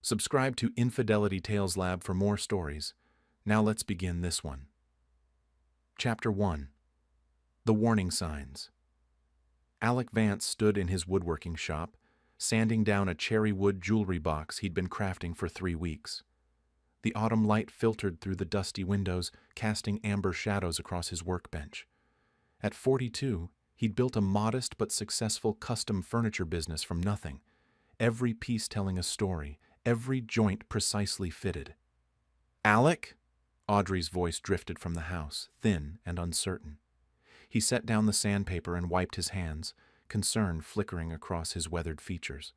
Subscribe to Infidelity Tales Lab for more stories. Now let's begin this one. Chapter 1. The Warning Signs. Alec Vance stood in his woodworking shop, sanding down a cherry wood jewelry box he'd been crafting for 3 weeks. The autumn light filtered through the dusty windows, casting amber shadows across his workbench. At 42, he'd built a modest but successful custom furniture business from nothing, every piece telling a story, every joint precisely fitted. "Alec?" Audrey's voice drifted from the house, thin and uncertain. He set down the sandpaper and wiped his hands, concern flickering across his weathered features.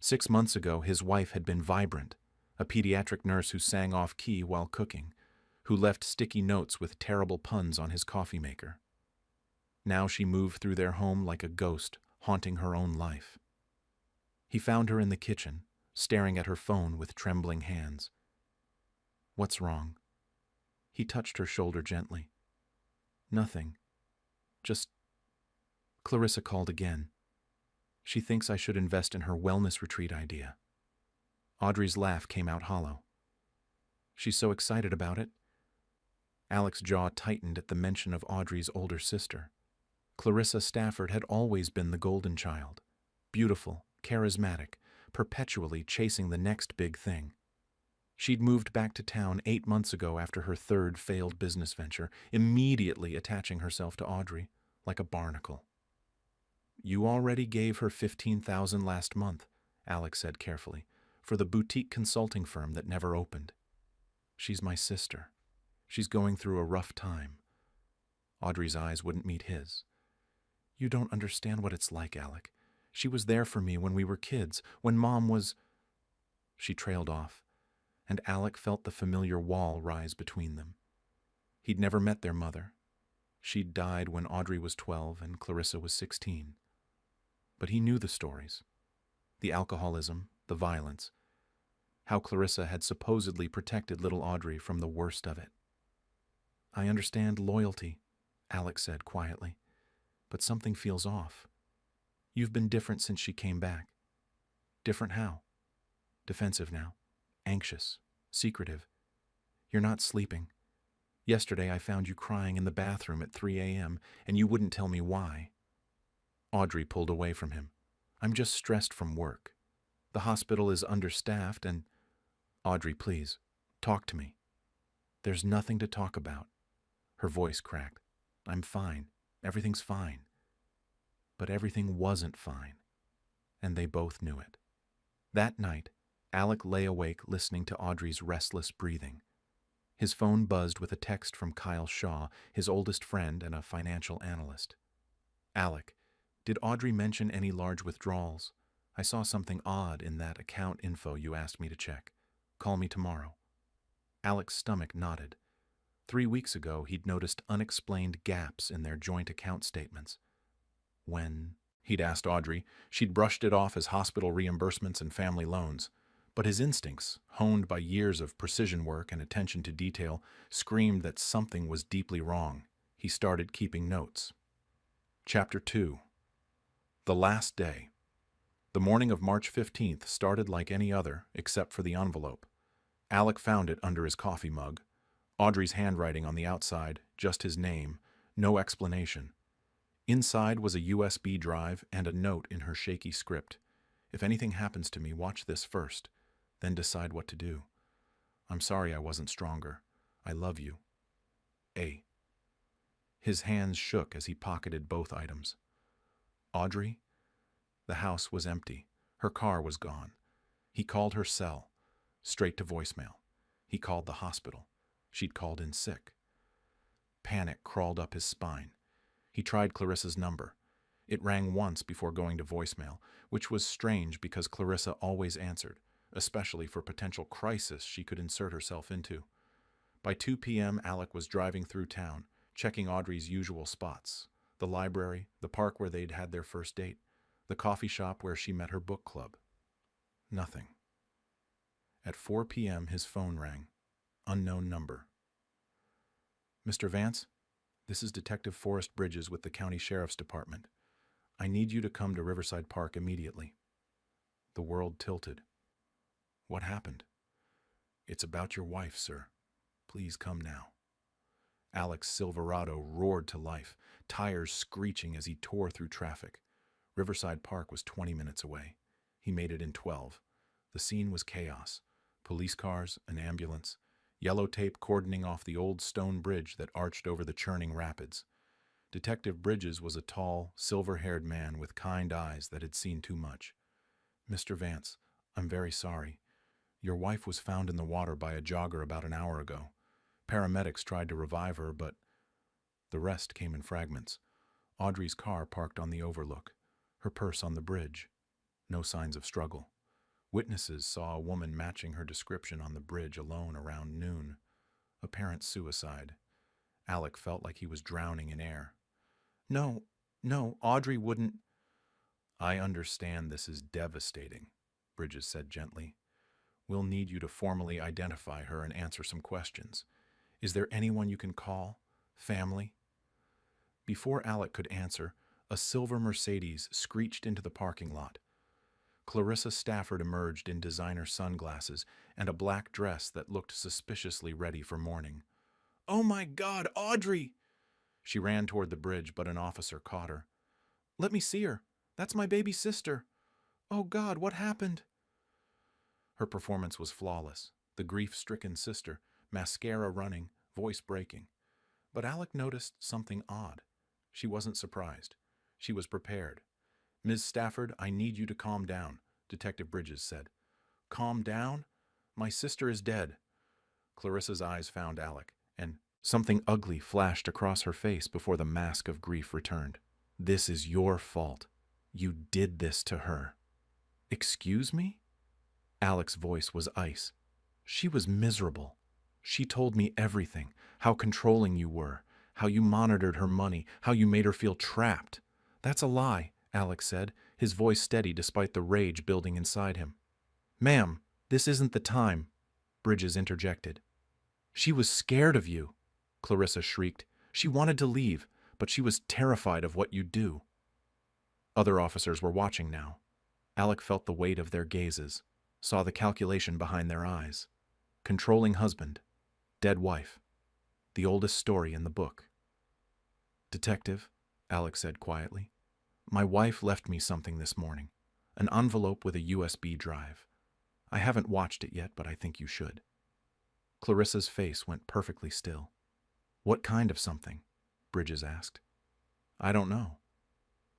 6 months ago, his wife had been vibrant, a pediatric nurse who sang off-key while cooking, who left sticky notes with terrible puns on his coffee maker. Now she moved through their home like a ghost, haunting her own life. He found her in the kitchen, staring at her phone with trembling hands. "What's wrong?" He touched her shoulder gently. "Nothing. Just..." Clarissa called again. "She thinks I should invest in her wellness retreat idea." Audrey's laugh came out hollow. "She's so excited about it." Alec's jaw tightened at the mention of Audrey's older sister. Clarissa Stafford had always been the golden child, beautiful, charismatic, perpetually chasing the next big thing. She'd moved back to town 8 months ago after her third failed business venture, immediately attaching herself to Audrey like a barnacle. "You already gave her $15,000 last month," Alec said carefully, "for the boutique consulting firm that never opened. She's my sister. She's going through a rough time." Audrey's eyes wouldn't meet his. "You don't understand what it's like, Alec. She was there for me when we were kids, when Mom was..." She trailed off, and Alec felt the familiar wall rise between them. He'd never met their mother. She'd died when Audrey was 12 and Clarissa was 16. But he knew the stories. The alcoholism, the violence. How Clarissa had supposedly protected little Audrey from the worst of it. "I understand loyalty," Alec said quietly, "but something feels off. You've been different since she came back." "Different how?" "Defensive now. Anxious. Secretive. You're not sleeping. Yesterday I found you crying in the bathroom at 3 a.m., and you wouldn't tell me why." Audrey pulled away from him. "I'm just stressed from work. The hospital is understaffed and..." "Audrey, please, talk to me." "There's nothing to talk about." Her voice cracked. "I'm fine. Everything's fine." But everything wasn't fine, and they both knew it. That night, Alec lay awake listening to Audrey's restless breathing. His phone buzzed with a text from Kyle Shaw, his oldest friend and a financial analyst. "Alec, did Audrey mention any large withdrawals? I saw something odd in that account info you asked me to check. Call me tomorrow." Alec's stomach knotted. 3 weeks ago, he'd noticed unexplained gaps in their joint account statements. "When?" he'd asked Audrey. She'd brushed it off as hospital reimbursements and family loans. But his instincts, honed by years of precision work and attention to detail, screamed that something was deeply wrong. He started keeping notes. Chapter 2. The Last Day. The morning of March 15th started like any other, except for the envelope. Alec found it under his coffee mug. Audrey's handwriting on the outside, just his name, no explanation. Inside was a USB drive and a note in her shaky script. "If anything happens to me, watch this first, then decide what to do. I'm sorry I wasn't stronger. I love you. A." His hands shook as he pocketed both items. Audrey? The house was empty. Her car was gone. He called her cell, straight to voicemail. He called the hospital. She'd called in sick. Panic crawled up his spine. He tried Clarissa's number. It rang once before going to voicemail, which was strange because Clarissa always answered, especially for potential crisis she could insert herself into. By 2 p.m., Alec was driving through town, checking Audrey's usual spots: the library, the park where they'd had their first date, the coffee shop where she met her book club. Nothing. At 4 p.m., his phone rang. Unknown number. "Mr. Vance? This is Detective Forrest Bridges with the County Sheriff's Department. I need you to come to Riverside Park immediately." The world tilted. What happened? It's about your wife, sir. Please come now. Alec's Silverado roared to life, tires screeching as he tore through traffic. Riverside Park was 20 minutes away. He made it in 12. The scene was chaos. Police cars, an ambulance, yellow tape cordoning off the old stone bridge that arched over the churning rapids. Detective Bridges was a tall, silver-haired man with kind eyes that had seen too much. Mr. Vance, I'm very sorry. Your wife was found in the water by a jogger about an hour ago. Paramedics tried to revive her, but the rest came in fragments. Audrey's car parked on the overlook, her purse on the bridge. No signs of struggle. Witnesses saw a woman matching her description on the bridge alone around noon. Apparent suicide. Alec felt like he was drowning in air. No, Audrey wouldn't. I understand this is devastating, Bridges said gently. We'll need you to formally identify her and answer some questions. Is there anyone you can call? Family? Before Alec could answer, a silver Mercedes screeched into the parking lot. Clarissa Stafford emerged in designer sunglasses and a black dress that looked suspiciously ready for morning. Oh my God, Audrey! She ran toward the bridge, but an officer caught her. Let me see her. That's my baby sister. Oh God, what happened? Her performance was flawless. The grief-stricken sister, mascara running, voice breaking. But Alec noticed something odd. She wasn't surprised. She was prepared. Ms. Stafford, I need you to calm down, Detective Bridges said. Calm down? My sister is dead. Clarissa's eyes found Alec, and something ugly flashed across her face before the mask of grief returned. This is your fault. You did this to her. Excuse me? Alec's voice was ice. She was miserable. She told me everything, how controlling you were, how you monitored her money, how you made her feel trapped. That's a lie, Alec said, his voice steady despite the rage building inside him. Ma'am, this isn't the time, Bridges interjected. She was scared of you, Clarissa shrieked. She wanted to leave, but she was terrified of what you'd do. Other officers were watching now. Alec felt the weight of their gazes, saw the calculation behind their eyes. Controlling husband, dead wife, the oldest story in the book. Detective, Alec said quietly, my wife left me something this morning, an envelope with a USB drive. I haven't watched it yet, but I think you should. Clarissa's face went perfectly still. What kind of something? Bridges asked. I don't know,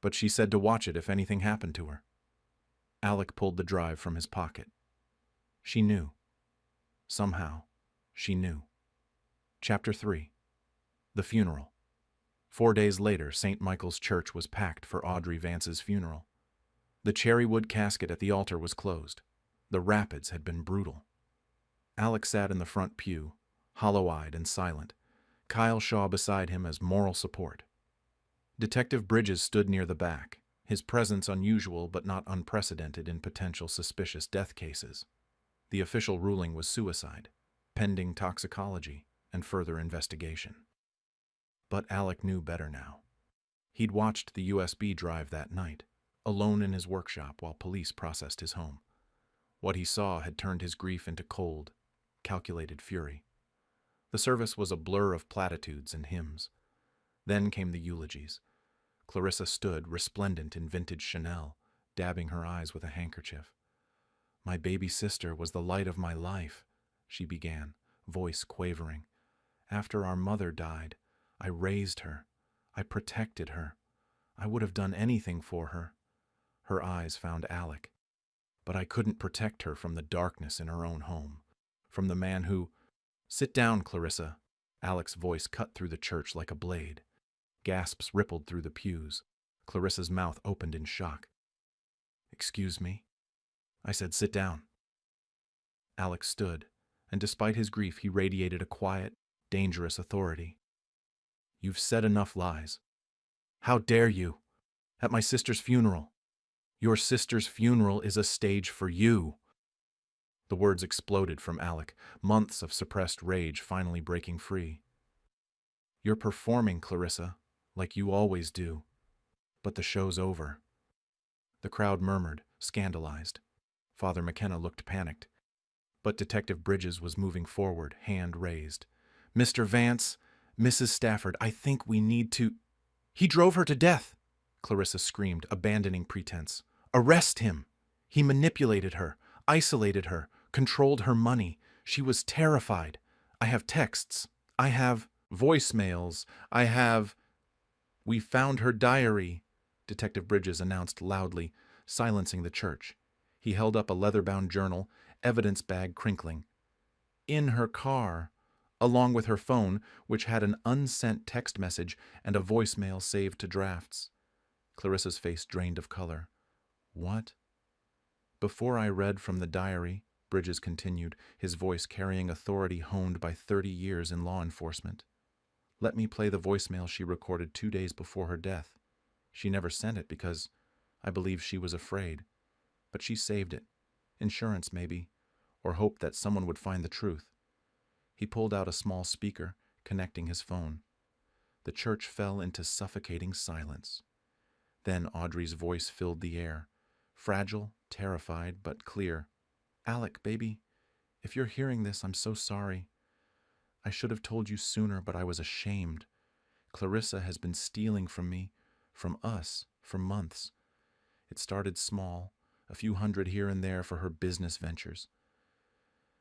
but she said to watch it if anything happened to her. Alec pulled the drive from his pocket. She knew. Somehow, she knew. Chapter 3. The Funeral. 4 days later, St. Michael's Church was packed for Audrey Vance's funeral. The cherrywood casket at the altar was closed. The rapids had been brutal. Alec sat in the front pew, hollow-eyed and silent, Kyle Shaw beside him as moral support. Detective Bridges stood near the back, his presence unusual but not unprecedented in potential suspicious death cases. The official ruling was suicide, pending toxicology and further investigation. But Alec knew better now. He'd watched the USB drive that night, alone in his workshop while police processed his home. What he saw had turned his grief into cold, calculated fury. The service was a blur of platitudes and hymns. Then came the eulogies. Clarissa stood, resplendent in vintage Chanel, dabbing her eyes with a handkerchief. My baby sister was the light of my life, she began, voice quavering. After our mother died, I raised her. I protected her. I would have done anything for her. Her eyes found Alec. But I couldn't protect her from the darkness in her own home, from the man who— Sit down, Clarissa. Alec's voice cut through the church like a blade. Gasps rippled through the pews. Clarissa's mouth opened in shock. Excuse me? I said sit down. Alec stood, and despite his grief he radiated a quiet, dangerous authority. You've said enough lies. How dare you? At my sister's funeral. Your sister's funeral is a stage for you. The words exploded from Alec, months of suppressed rage finally breaking free. You're performing, Clarissa, like you always do. But the show's over. The crowd murmured, scandalized. Father McKenna looked panicked. But Detective Bridges was moving forward, hand raised. "Mr. Vance, Mrs. Stafford, I think we need to—" "He drove her to death!" Clarissa screamed, abandoning pretense. "Arrest him! He manipulated her, isolated her, controlled her money. She was terrified. I have texts. I have voicemails. I have—" "We found her diary," Detective Bridges announced loudly, silencing the church. He held up a leather-bound journal, evidence bag crinkling. "In her car, along with her phone, which had an unsent text message and a voicemail saved to drafts." Clarissa's face drained of color. "What?" "Before I read from the diary," Bridges continued, his voice carrying authority honed by 30 years in law enforcement, "let me play the voicemail she recorded 2 days before her death. She never sent it because I believe she was afraid. But she saved it. Insurance, maybe, or hoped that someone would find the truth." He pulled out a small speaker, connecting his phone. The church fell into suffocating silence. Then Audrey's voice filled the air, fragile, terrified, but clear. "Alec, baby, if you're hearing this, I'm so sorry. I should have told you sooner, but I was ashamed. Clarissa has been stealing from me, from us, for months. It started small, a few hundred here and there for her business ventures.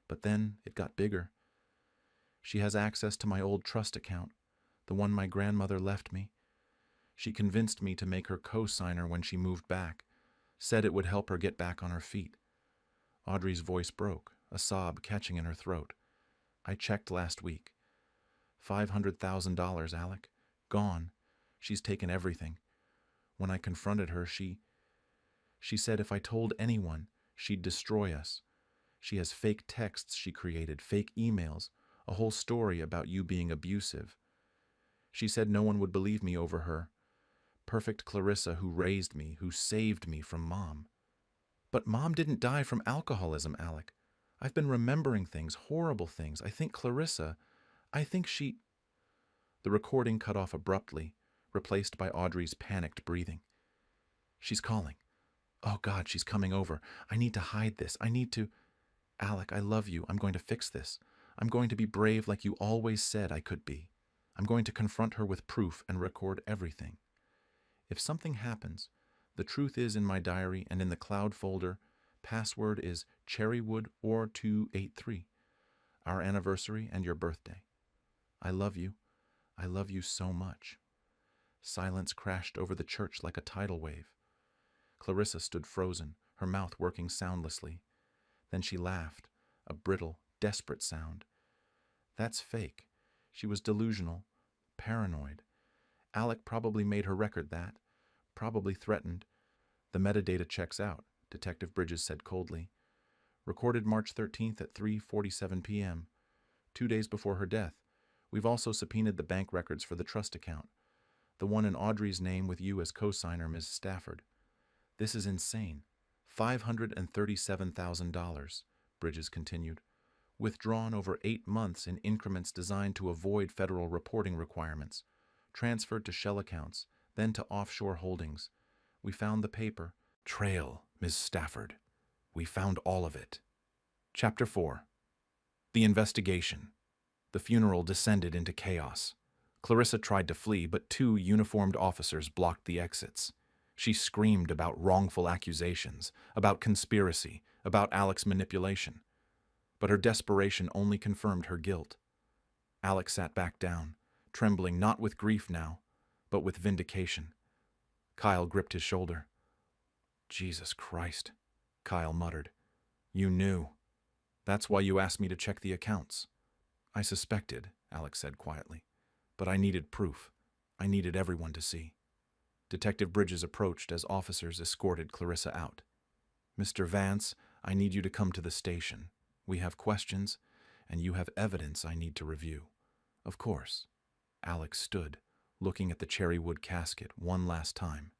But then it got bigger. She has access to my old trust account, the one my grandmother left me. She convinced me to make her co-signer when she moved back, said it would help her get back on her feet." Audrey's voice broke, a sob catching in her throat. "I checked last week. $500,000, Alec. Gone. She's taken everything. When I confronted her, she said if I told anyone, she'd destroy us. She has fake texts she created, fake emails, a whole story about you being abusive. She said no one would believe me over her. Perfect Clarissa who raised me, who saved me from Mom." "But Mom didn't die from alcoholism, Alec. I've been remembering things, horrible things. I think she—" The recording cut off abruptly, replaced by Audrey's panicked breathing. "She's calling. Oh God, she's coming over. I need to hide this. I need to— Alec, I love you. I'm going to fix this. I'm going to be brave like you always said I could be. I'm going to confront her with proof and record everything. If something happens, the truth is in my diary and in the cloud folder. Password is Cherrywood or 283. Our anniversary and your birthday. I love you. I love you so much." Silence crashed over the church like a tidal wave. Clarissa stood frozen, her mouth working soundlessly. Then she laughed, a brittle, desperate sound. "That's fake. She was delusional, paranoid. Alec probably made her record that, probably threatened. The metadata checks out," Detective Bridges said coldly. "Recorded March 13th at 3:47 p.m., 2 days before her death. We've also subpoenaed the bank records for the trust account, the one in Audrey's name with you as co-signer, Ms. Stafford. This is insane. $537,000, Bridges continued, withdrawn over 8 months in increments designed to avoid federal reporting requirements, transferred to shell accounts, then to offshore holdings. We found the paper. Trail, Ms. Stafford. We found all of it." Chapter 4. The investigation. The funeral descended into chaos. Clarissa tried to flee, but 2 uniformed officers blocked the exits. She screamed about wrongful accusations, about conspiracy, about Alec's manipulation. But her desperation only confirmed her guilt. Alec sat back down, trembling not with grief now, but with vindication. Kyle gripped his shoulder. "Jesus Christ," Kyle muttered. "You knew. That's why you asked me to check the accounts." "I suspected," Alec said quietly. "But I needed proof. I needed everyone to see." Detective Bridges approached as officers escorted Clarissa out. "Mr. Vance, I need you to come to the station. We have questions, and you have evidence I need to review." "Of course." Alec stood, looking at the cherrywood casket one last time.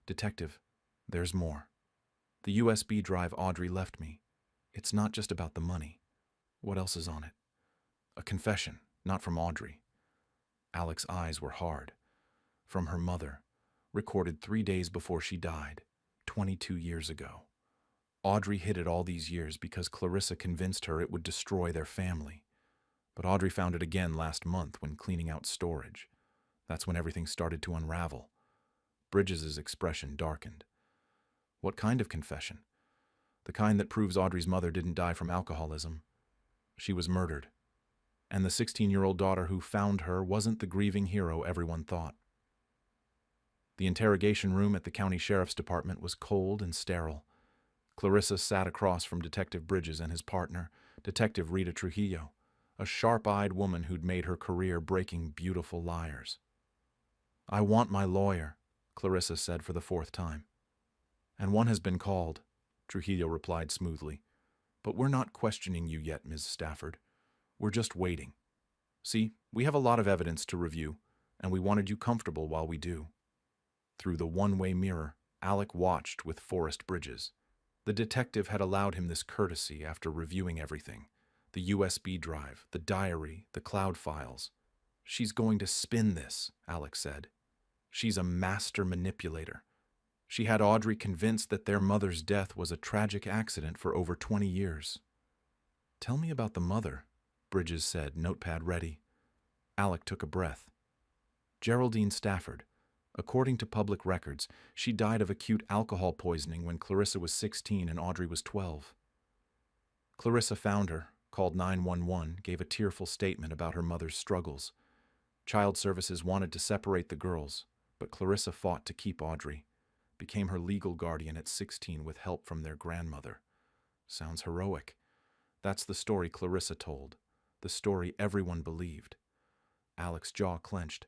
"Detective, there's more. The USB drive Audrey left me. It's not just about the money. What else is on it?" "A confession, not from Audrey." Alec's eyes were hard. "From her mother, recorded 3 days before she died, 22 years ago." Audrey hid it all these years because Clarissa convinced her it would destroy their family. But Audrey found it again last month when cleaning out storage. That's when everything started to unravel. Bridges' expression darkened. What kind of confession? The kind that proves Audrey's mother didn't die from alcoholism. She was murdered. And the 16-year-old daughter who found her wasn't the grieving hero everyone thought. The interrogation room at the county sheriff's department was cold and sterile. Clarissa sat across from Detective Bridges and his partner, Detective Rita Trujillo, a sharp-eyed woman who'd made her career breaking beautiful liars. "I want my lawyer," Clarissa said for the fourth time. "And one has been called," Trujillo replied smoothly. "But we're not questioning you yet, Ms. Stafford. We're just waiting. See, we have a lot of evidence to review, and we wanted you comfortable while we do." Through the one-way mirror, Alec watched with Forrest Bridges. The detective had allowed him this courtesy after reviewing everything. The USB drive, the diary, the cloud files. "She's going to spin this," Alec said. "She's a master manipulator. She had Audrey convinced that their mother's death was a tragic accident for over 20 years. "Tell me about the mother," Bridges said, notepad ready. Alec took a breath. "Geraldine Stafford. According to public records, she died of acute alcohol poisoning when Clarissa was 16 and Audrey was 12. Clarissa found her, called 911, gave a tearful statement about her mother's struggles. Child Services wanted to separate the girls, but Clarissa fought to keep Audrey, became her legal guardian at 16 with help from their grandmother. Sounds heroic. That's the story Clarissa told, the story everyone believed." Alec's jaw clenched.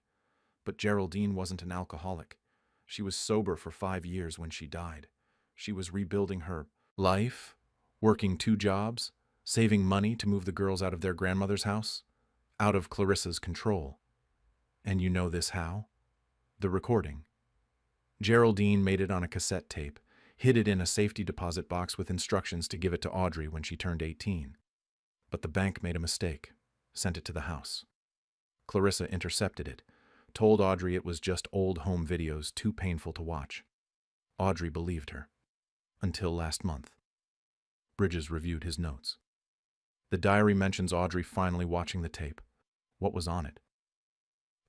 But Geraldine wasn't an alcoholic. She was sober for 5 years when she died. She was rebuilding her life, working 2 jobs, saving money to move the girls out of their grandmother's house, out of Clarissa's control. And you know this how? The recording. Geraldine made it on a cassette tape, hid it in a safety deposit box with instructions to give it to Audrey when she turned 18. But the bank made a mistake, sent it to the house. Clarissa intercepted it, told Audrey it was just old home videos too painful to watch. Audrey believed her. Until last month. Bridges reviewed his notes. The diary mentions Audrey finally watching the tape. What was on it?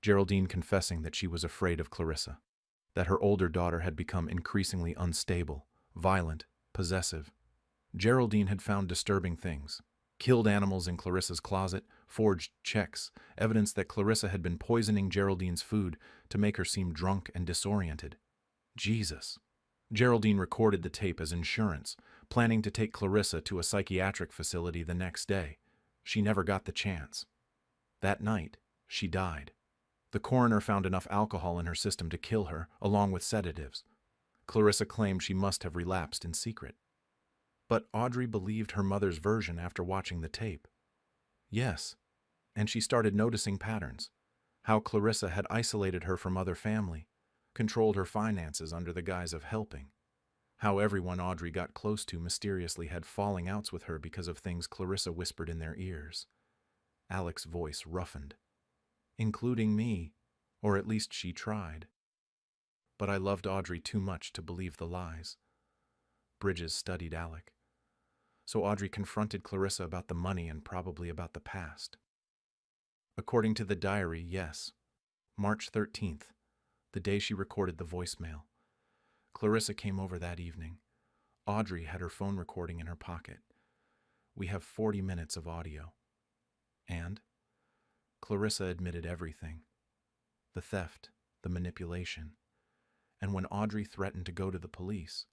Geraldine confessing that she was afraid of Clarissa, that her older daughter had become increasingly unstable, violent, possessive. Geraldine had found disturbing things. Killed animals in Clarissa's closet, forged checks, evidence that Clarissa had been poisoning Geraldine's food to make her seem drunk and disoriented. Jesus. Geraldine recorded the tape as insurance, planning to take Clarissa to a psychiatric facility the next day. She never got the chance. That night, she died. The coroner found enough alcohol in her system to kill her, along with sedatives. Clarissa claimed she must have relapsed in secret. But Audrey believed her mother's version after watching the tape. Yes, and she started noticing patterns. How Clarissa had isolated her from other family, controlled her finances under the guise of helping. How everyone Audrey got close to mysteriously had falling outs with her because of things Clarissa whispered in their ears. Alec's voice roughened. "Including me, or at least she tried. But I loved Audrey too much to believe the lies." Bridges studied Alec. So Audrey confronted Clarissa about the money and probably about the past. According to the diary, yes. March 13th, the day she recorded the voicemail. Clarissa came over that evening. Audrey had her phone recording in her pocket. We have 40 minutes of audio. And Clarissa admitted everything. The theft, the manipulation. And when Audrey threatened to go to the police,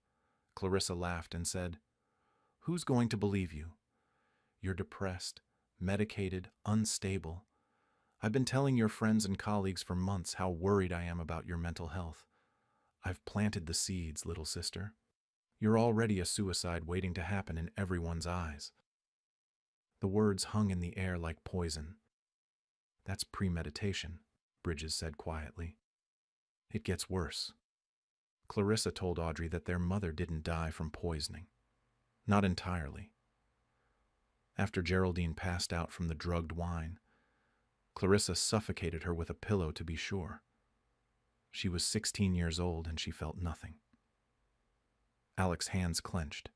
Clarissa laughed and said, "Who's going to believe you? You're depressed, medicated, unstable. I've been telling your friends and colleagues for months how worried I am about your mental health. I've planted the seeds, little sister. You're already a suicide waiting to happen in everyone's eyes." The words hung in the air like poison. "That's premeditation," Bridges said quietly. "It gets worse." Clarissa told Audrey that their mother didn't die from poisoning. Not entirely. After Geraldine passed out from the drugged wine, Clarissa suffocated her with a pillow to be sure. She was 16 years old and she felt nothing. Alec's hands clenched.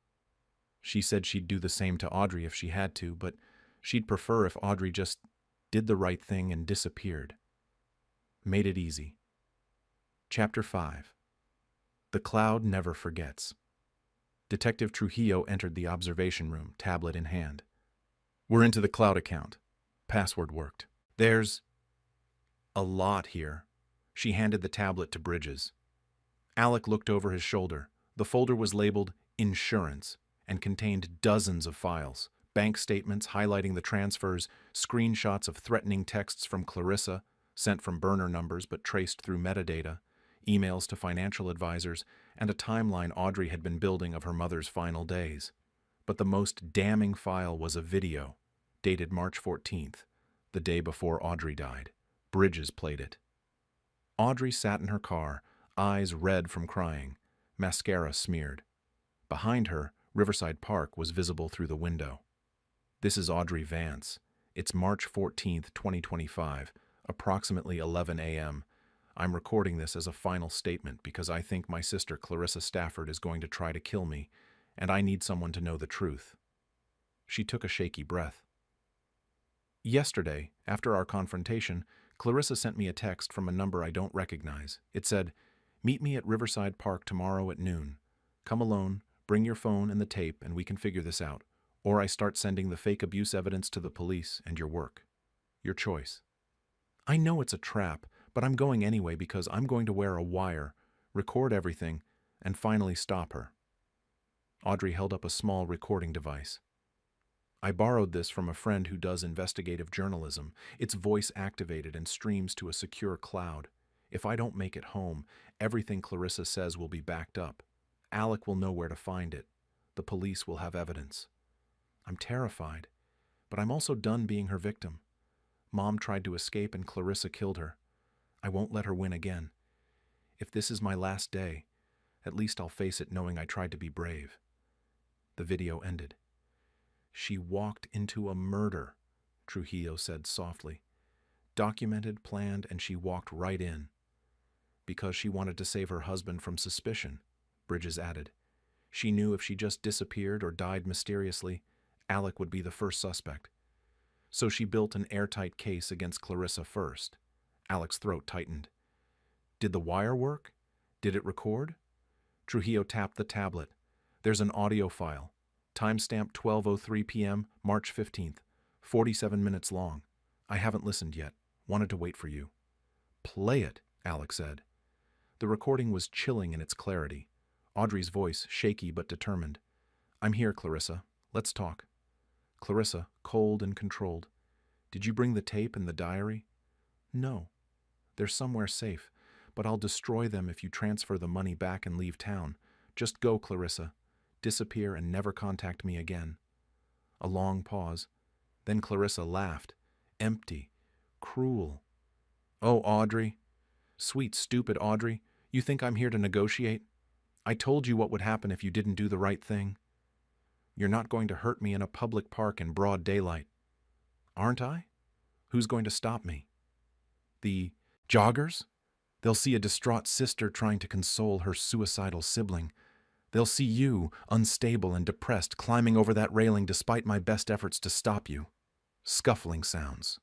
She said she'd do the same to Audrey if she had to, but she'd prefer if Audrey just did the right thing and disappeared. Made it easy. Chapter 5. The Cloud Never Forgets. Detective Trujillo entered the observation room, tablet in hand. We're into the cloud account. Password worked. There's a lot here. She handed the tablet to Bridges. Alec looked over his shoulder. The folder was labeled Insurance and contained dozens of files, bank statements highlighting the transfers, screenshots of threatening texts from Clarissa, sent from burner numbers but traced through metadata, emails to financial advisors, and a timeline Audrey had been building of her mother's final days. But the most damning file was a video, dated March 14th, the day before Audrey died. Bridges played it. Audrey sat in her car, eyes red from crying, mascara smeared. Behind her, Riverside Park was visible through the window. This is Audrey Vance. It's March 14th, 2025, approximately 11 a.m. I'm recording this as a final statement because I think my sister Clarissa Stafford is going to try to kill me, and I need someone to know the truth. She took a shaky breath. Yesterday, after our confrontation, Clarissa sent me a text from a number I don't recognize. It said, "Meet me at Riverside Park tomorrow at noon. Come alone, bring your phone and the tape, and we can figure this out. Or I start sending the fake abuse evidence to the police and your work. Your choice." I know it's a trap, but I'm going anyway because I'm going to wear a wire, record everything, and finally stop her. Audrey held up a small recording device. I borrowed this from a friend who does investigative journalism. It's voice-activated and streams to a secure cloud. If I don't make it home, everything Clarissa says will be backed up. Alec will know where to find it. The police will have evidence. I'm terrified, but I'm also done being her victim. Mom tried to escape and Clarissa killed her. I won't let her win again. If this is my last day, at least I'll face it knowing I tried to be brave. The video ended. She walked into a murder, Trujillo said softly. Documented, planned, and she walked right in. Because she wanted to save her husband from suspicion, Bridges added. She knew if she just disappeared or died mysteriously, Alec would be the first suspect. So she built an airtight case against Clarissa first. Alec's throat tightened. Did the wire work? Did it record? Trujillo tapped the tablet. There's an audio file. Timestamp 12:03 p.m., March 15th. 47 minutes long. I haven't listened yet. Wanted to wait for you. Play it, Alec said. The recording was chilling in its clarity. Audrey's voice, shaky but determined. I'm here, Clarissa. Let's talk. Clarissa, cold and controlled. Did you bring the tape and the diary? No. They're somewhere safe, but I'll destroy them if you transfer the money back and leave town. Just go, Clarissa. Disappear and never contact me again. A long pause. Then Clarissa laughed. Empty. Cruel. Oh, Audrey. Sweet, stupid Audrey. You think I'm here to negotiate? I told you what would happen if you didn't do the right thing. You're not going to hurt me in a public park in broad daylight. Aren't I? Who's going to stop me? The joggers? They'll see a distraught sister trying to console her suicidal sibling. They'll see you, unstable and depressed, climbing over that railing despite my best efforts to stop you. Scuffling sounds.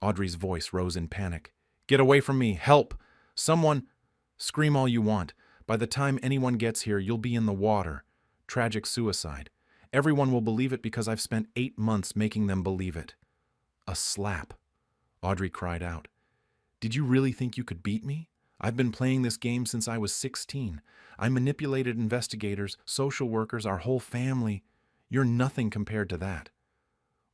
Audrey's voice rose in panic. Get away from me! Help! Someone! Scream all you want. By the time anyone gets here, you'll be in the water. Tragic suicide. Everyone will believe it because I've spent 8 months making them believe it. A slap. Audrey cried out. Did you really think you could beat me? I've been playing this game since I was 16. I manipulated investigators, social workers, our whole family. You're nothing compared to that.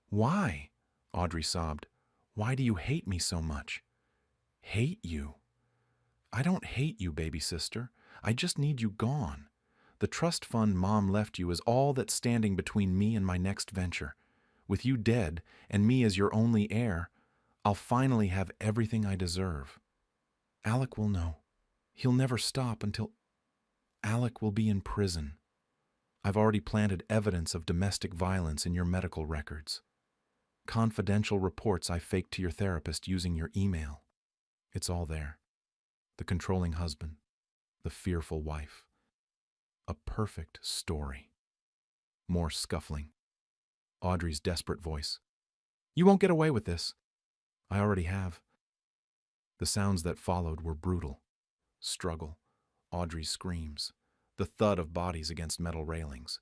Why? Audrey sobbed. Why do you hate me so much? Hate you? I don't hate you, baby sister. I just need you gone. The trust fund Mom left you is all that's standing between me and my next venture. With you dead, and me as your only heir, I'll finally have everything I deserve. Alec will know. He'll never stop until Alec will be in prison. I've already planted evidence of domestic violence in your medical records. Confidential reports I faked to your therapist using your email. It's all there. The controlling husband, the fearful wife. A perfect story. More scuffling. Audrey's desperate voice. "You won't get away with this." "I already have." The sounds that followed were brutal. Struggle. Audrey's screams. The thud of bodies against metal railings.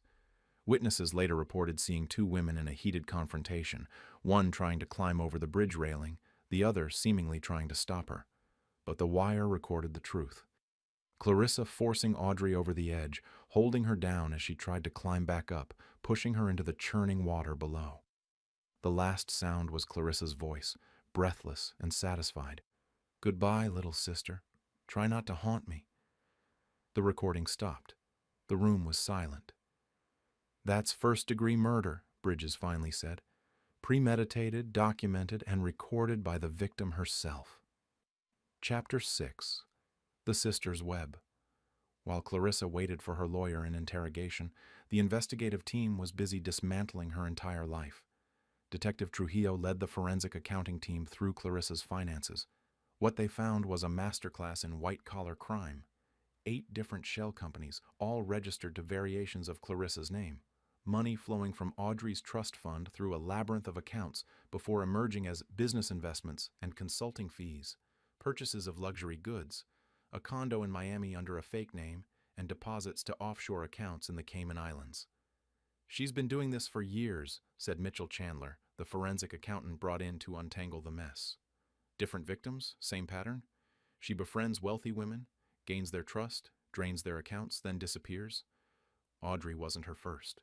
Witnesses later reported seeing two women in a heated confrontation, one trying to climb over the bridge railing, the other seemingly trying to stop her. But the wire recorded the truth. Clarissa forcing Audrey over the edge, holding her down as she tried to climb back up, pushing her into the churning water below. The last sound was Clarissa's voice, breathless and satisfied. "Goodbye, little sister. Try not to haunt me." The recording stopped. The room was silent. "That's first-degree murder," Bridges finally said. "Premeditated, documented, and recorded by the victim herself." Chapter 6. The Sister's Web. While Clarissa waited for her lawyer in interrogation, the investigative team was busy dismantling her entire life. Detective Trujillo led the forensic accounting team through Clarissa's finances. What they found was a masterclass in white-collar crime. 8 different shell companies, all registered to variations of Clarissa's name. Money flowing from Audrey's trust fund through a labyrinth of accounts before emerging as business investments and consulting fees, purchases of luxury goods, a condo in Miami under a fake name, and deposits to offshore accounts in the Cayman Islands. "She's been doing this for years," said Mitchell Chandler, the forensic accountant brought in to untangle the mess. "Different victims, same pattern? She befriends wealthy women, gains their trust, drains their accounts, then disappears?" Audrey wasn't her first.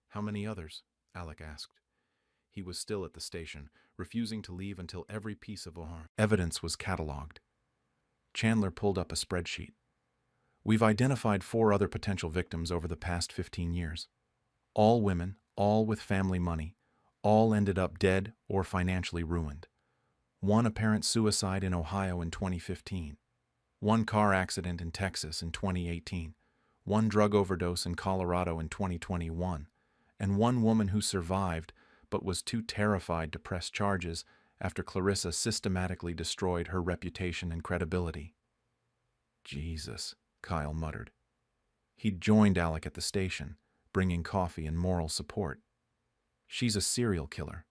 "How many others?" Alec asked. He was still at the station, refusing to leave until every piece of evidence was catalogued. Chandler pulled up a spreadsheet. "We've identified 4 other potential victims over the past 15 years. All women, all with family money, all ended up dead or financially ruined. 1 apparent suicide in Ohio in 2015. 1 car accident in Texas in 2018. 1 drug overdose in Colorado in 2021. And 1 woman who survived but was too terrified to press charges after Clarissa systematically destroyed her reputation and credibility." "Jesus," Kyle muttered. He'd joined Alec at the station, bringing coffee and moral support. "She's a serial killer."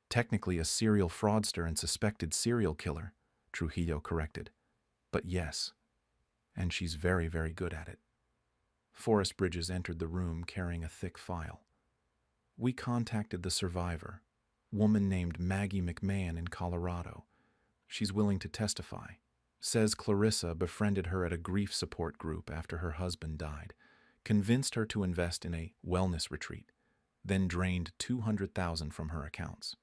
"Technically a serial fraudster and suspected serial killer," Trujillo corrected. "But yes, and she's very, very good at it." Forrest Bridges entered the room carrying a thick file. "We contacted the survivor, woman named Maggie McMahon in Colorado. She's willing to testify. Says Clarissa befriended her at a grief support group after her husband died, convinced her to invest in a wellness retreat, then drained $200,000 from her accounts.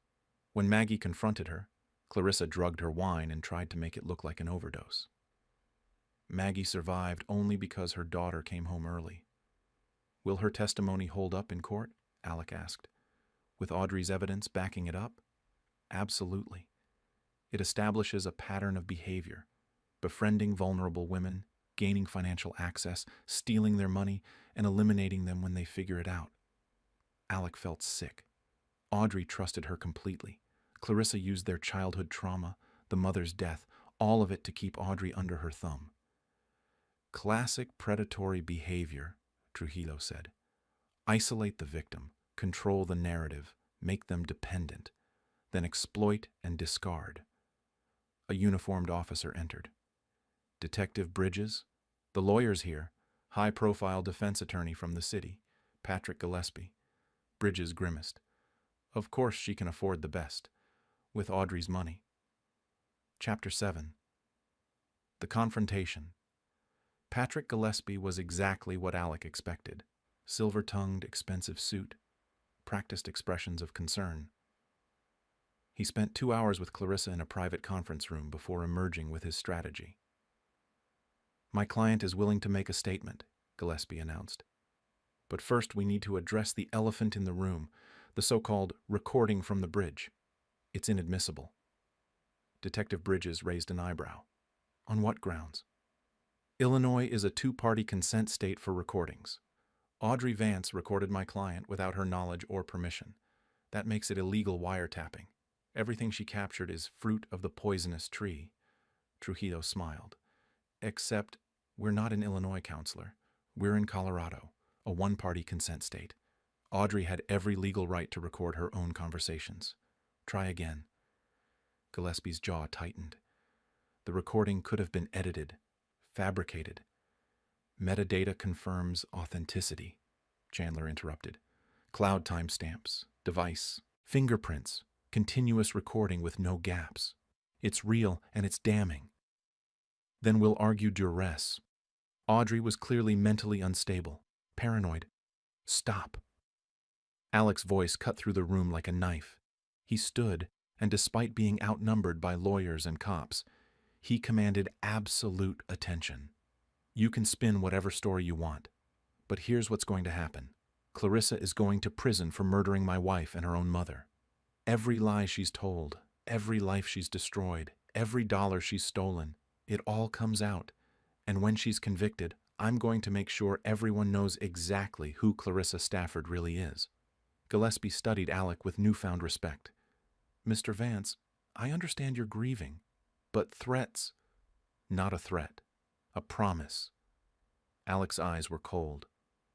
When Maggie confronted her, Clarissa drugged her wine and tried to make it look like an overdose. Maggie survived only because her daughter came home early. Will her testimony hold up in court? Alec asked. With Audrey's evidence backing it up? Absolutely. It establishes a pattern of behavior, befriending vulnerable women, gaining financial access, stealing their money, and eliminating them when they figure it out. Alec felt sick. Audrey trusted her completely. Clarissa used their childhood trauma, the mother's death, all of it to keep Audrey under her thumb. Classic predatory behavior, Trujillo said. Isolate the victim, control the narrative, make them dependent, then exploit and discard. A uniformed officer entered. Detective Bridges, the lawyer's here, high-profile defense attorney from the city, Patrick Gillespie. Bridges grimaced. Of course she can afford the best, with Audrey's money. Chapter 7. The Confrontation. Patrick Gillespie was exactly what Alec expected. Silver-tongued, expensive suit, practiced expressions of concern. He spent 2 hours with Clarissa in a private conference room before emerging with his strategy. My client is willing to make a statement, Gillespie announced. But first we need to address the elephant in the room, the so-called recording from the bridge. It's inadmissible. Detective Bridges raised an eyebrow. On what grounds? Illinois is a 2-party consent state for recordings. Audrey Vance recorded my client without her knowledge or permission. That makes it illegal wiretapping. Everything she captured is fruit of the poisonous tree. Trujillo smiled. Except, we're not in Illinois, counselor. We're in Colorado. a one-party consent state. Audrey had every legal right to record her own conversations. Try again. Gillespie's jaw tightened. The recording could have been edited, fabricated. Metadata confirms authenticity, Chandler interrupted. Cloud timestamps, device, fingerprints, continuous recording with no gaps. It's real and it's damning. Then we'll argue duress. Audrey was clearly mentally unstable, paranoid. Stop. Alec's voice cut through the room like a knife. He stood, and despite being outnumbered by lawyers and cops, he commanded absolute attention. You can spin whatever story you want, but here's what's going to happen. Clarissa is going to prison for murdering my wife and her own mother. Every lie she's told, every life she's destroyed, every dollar she's stolen, it all comes out. And when she's convicted, I'm going to make sure everyone knows exactly who Clarissa Stafford really is. Gillespie studied Alec with newfound respect. Mr. Vance, I understand you're grieving, but threats, not a threat, a promise. Alec's eyes were cold.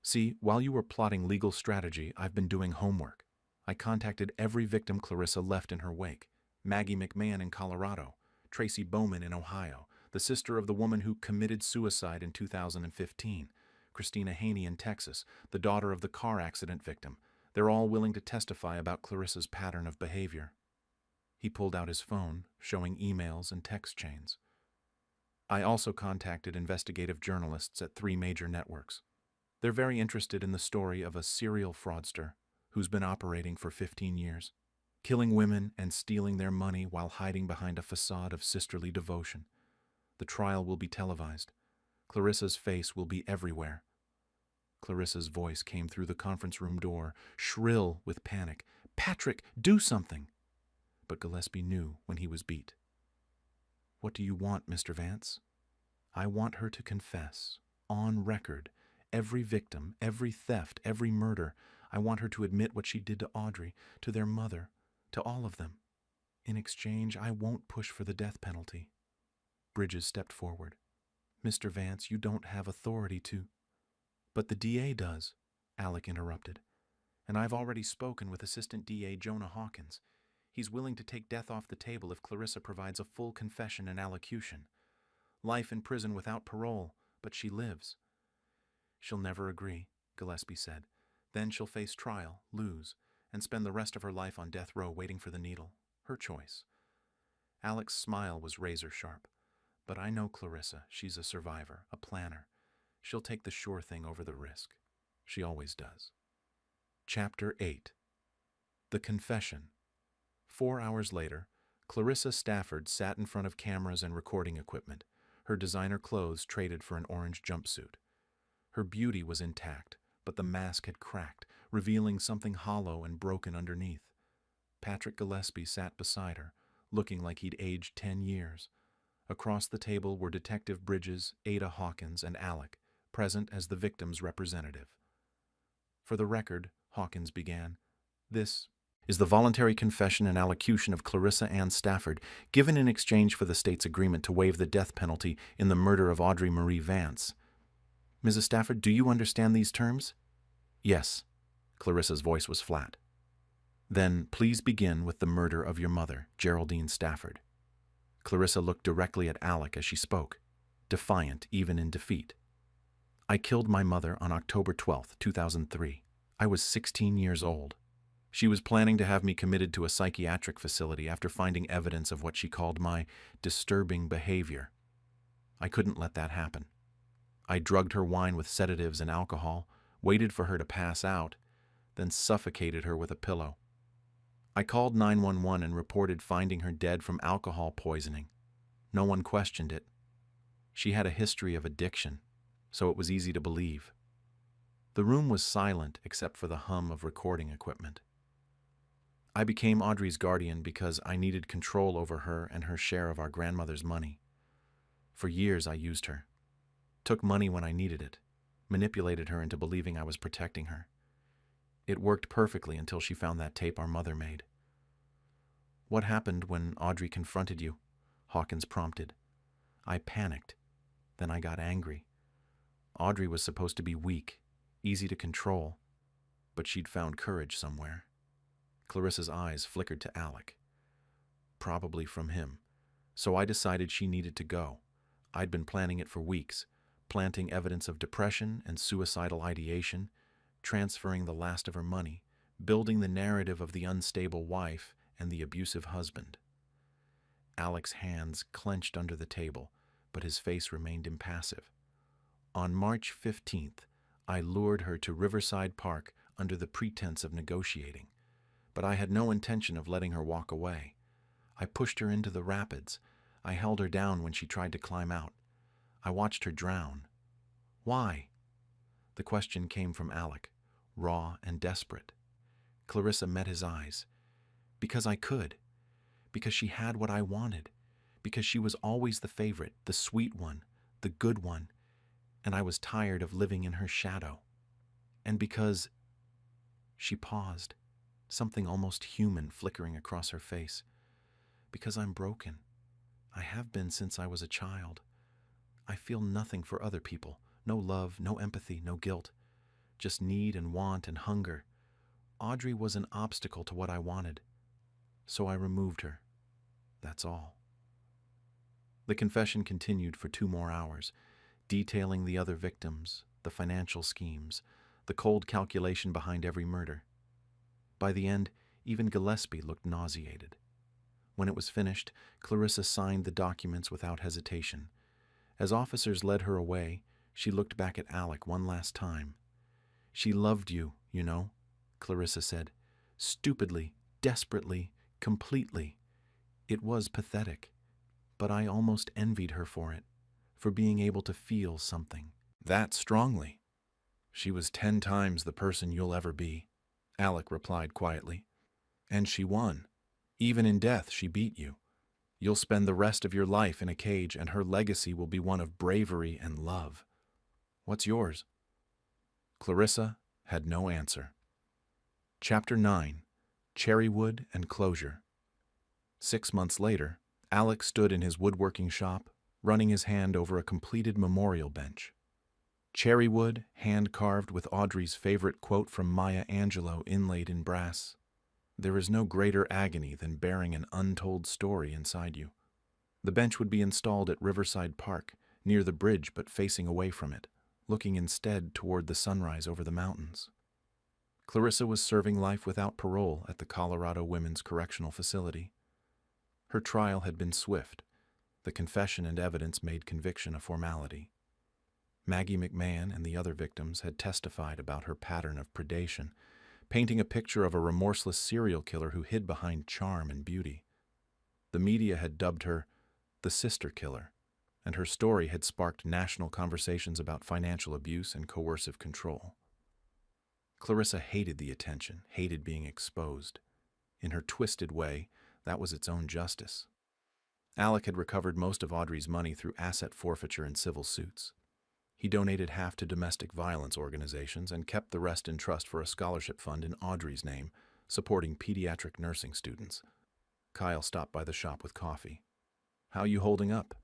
See, while you were plotting legal strategy, I've been doing homework. I contacted every victim Clarissa left in her wake. Maggie McMahon in Colorado, Tracy Bowman in Ohio, the sister of the woman who committed suicide in 2015, Christina Haney in Texas, the daughter of the car accident victim. They're all willing to testify about Clarissa's pattern of behavior. He pulled out his phone, showing emails and text chains. I also contacted investigative journalists at 3 major networks. They're very interested in the story of a serial fraudster who's been operating for 15 years, killing women and stealing their money while hiding behind a facade of sisterly devotion. The trial will be televised. Clarissa's face will be everywhere. Clarissa's voice came through the conference room door, shrill with panic. Patrick, do something! But Gillespie knew when he was beat. What do you want, Mr. Vance? I want her to confess, on record, every victim, every theft, every murder. I want her to admit what she did to Audrey, to their mother, to all of them. In exchange, I won't push for the death penalty. Bridges stepped forward. Mr. Vance, you don't have authority to... But the DA does, Alec interrupted. And I've already spoken with Assistant DA Jonah Hawkins. He's willing to take death off the table if Clarissa provides a full confession and allocution. Life in prison without parole, but she lives. She'll never agree, Gillespie said. Then she'll face trial, lose, and spend the rest of her life on death row waiting for the needle. Her choice. Alec's smile was razor sharp. But I know Clarissa. She's a survivor, a planner. She'll take the sure thing over the risk. She always does. Chapter 8. The Confession. 4 hours later, Clarissa Stafford sat in front of cameras and recording equipment, her designer clothes traded for an orange jumpsuit. Her beauty was intact, but the mask had cracked, revealing something hollow and broken underneath. Patrick Gillespie sat beside her, looking like he'd aged 10 years. Across the table were Detective Bridges, Ada Hawkins, and Alec, present as the victim's representative. For the record, Hawkins began, this is the voluntary confession and allocution of Clarissa Ann Stafford, given in exchange for the state's agreement to waive the death penalty in the murder of Audrey Marie Vance. Mrs. Stafford, do you understand these terms? Yes. Clarissa's voice was flat. Then please begin with the murder of your mother, Geraldine Stafford. Clarissa looked directly at Alec as she spoke, defiant even in defeat. I killed my mother on October 12, 2003. I was 16 years old. She was planning to have me committed to a psychiatric facility after finding evidence of what she called my disturbing behavior. I couldn't let that happen. I drugged her wine with sedatives and alcohol, waited for her to pass out, then suffocated her with a pillow. I called 911 and reported finding her dead from alcohol poisoning. No one questioned it. She had a history of addiction, so it was easy to believe. The room was silent except for the hum of recording equipment. I became Audrey's guardian because I needed control over her and her share of our grandmother's money. For years I used her. Took money when I needed it. Manipulated her into believing I was protecting her. It worked perfectly until she found that tape our mother made. What happened when Audrey confronted you? Hawkins prompted. I panicked. Then I got angry. Audrey was supposed to be weak, easy to control, but she'd found courage somewhere. Clarissa's eyes flickered to Alec. Probably from him. So I decided she needed to go. I'd been planning it for weeks, planting evidence of depression and suicidal ideation, transferring the last of her money, building the narrative of the unstable wife and the abusive husband. Alec's hands clenched under the table, but his face remained impassive. On March 15th, I lured her to Riverside Park under the pretense of negotiating, but I had no intention of letting her walk away. I pushed her into the rapids. I held her down when she tried to climb out. I watched her drown. Why? The question came from Alec, raw and desperate. Clarissa met his eyes. Because I could. Because she had what I wanted. Because she was always the favorite, the sweet one, the good one, and I was tired of living in her shadow. And because... She paused, something almost human flickering across her face. Because I'm broken. I have been since I was a child. I feel nothing for other people. No love, no empathy, no guilt. Just need and want and hunger. Audrey was an obstacle to what I wanted. So I removed her. That's all. The confession continued for 2 more hours, detailing the other victims, the financial schemes, the cold calculation behind every murder. By the end, even Gillespie looked nauseated. When it was finished, Clarissa signed the documents without hesitation. As officers led her away, she looked back at Alec one last time. She loved you, you know, Clarissa said. Stupidly, desperately, completely. It was pathetic, but I almost envied her for it, for being able to feel something. That strongly. She was 10 times the person you'll ever be, Alec replied quietly. And she won. Even in death, she beat you. You'll spend the rest of your life in a cage, and her legacy will be one of bravery and love. What's yours? Clarissa had no answer. Chapter 9. Cherrywood and Closure. 6 months later, Alec stood in his woodworking shop, running his hand over a completed memorial bench. Cherrywood, hand-carved with Audrey's favorite quote from Maya Angelou inlaid in brass. There is no greater agony than bearing an untold story inside you. The bench would be installed at Riverside Park, near the bridge but facing away from it, looking instead toward the sunrise over the mountains. Clarissa was serving life without parole at the Colorado Women's Correctional Facility. Her trial had been swift. The confession and evidence made conviction a formality. Maggie McMahon and the other victims had testified about her pattern of predation, painting a picture of a remorseless serial killer who hid behind charm and beauty. The media had dubbed her the sister killer, and her story had sparked national conversations about financial abuse and coercive control. Clarissa hated the attention, hated being exposed. In her twisted way, that was its own justice. Alec had recovered most of Audrey's money through asset forfeiture and civil suits. He donated half to domestic violence organizations and kept the rest in trust for a scholarship fund in Audrey's name, supporting pediatric nursing students. Kyle stopped by the shop with coffee. "How you holding up?"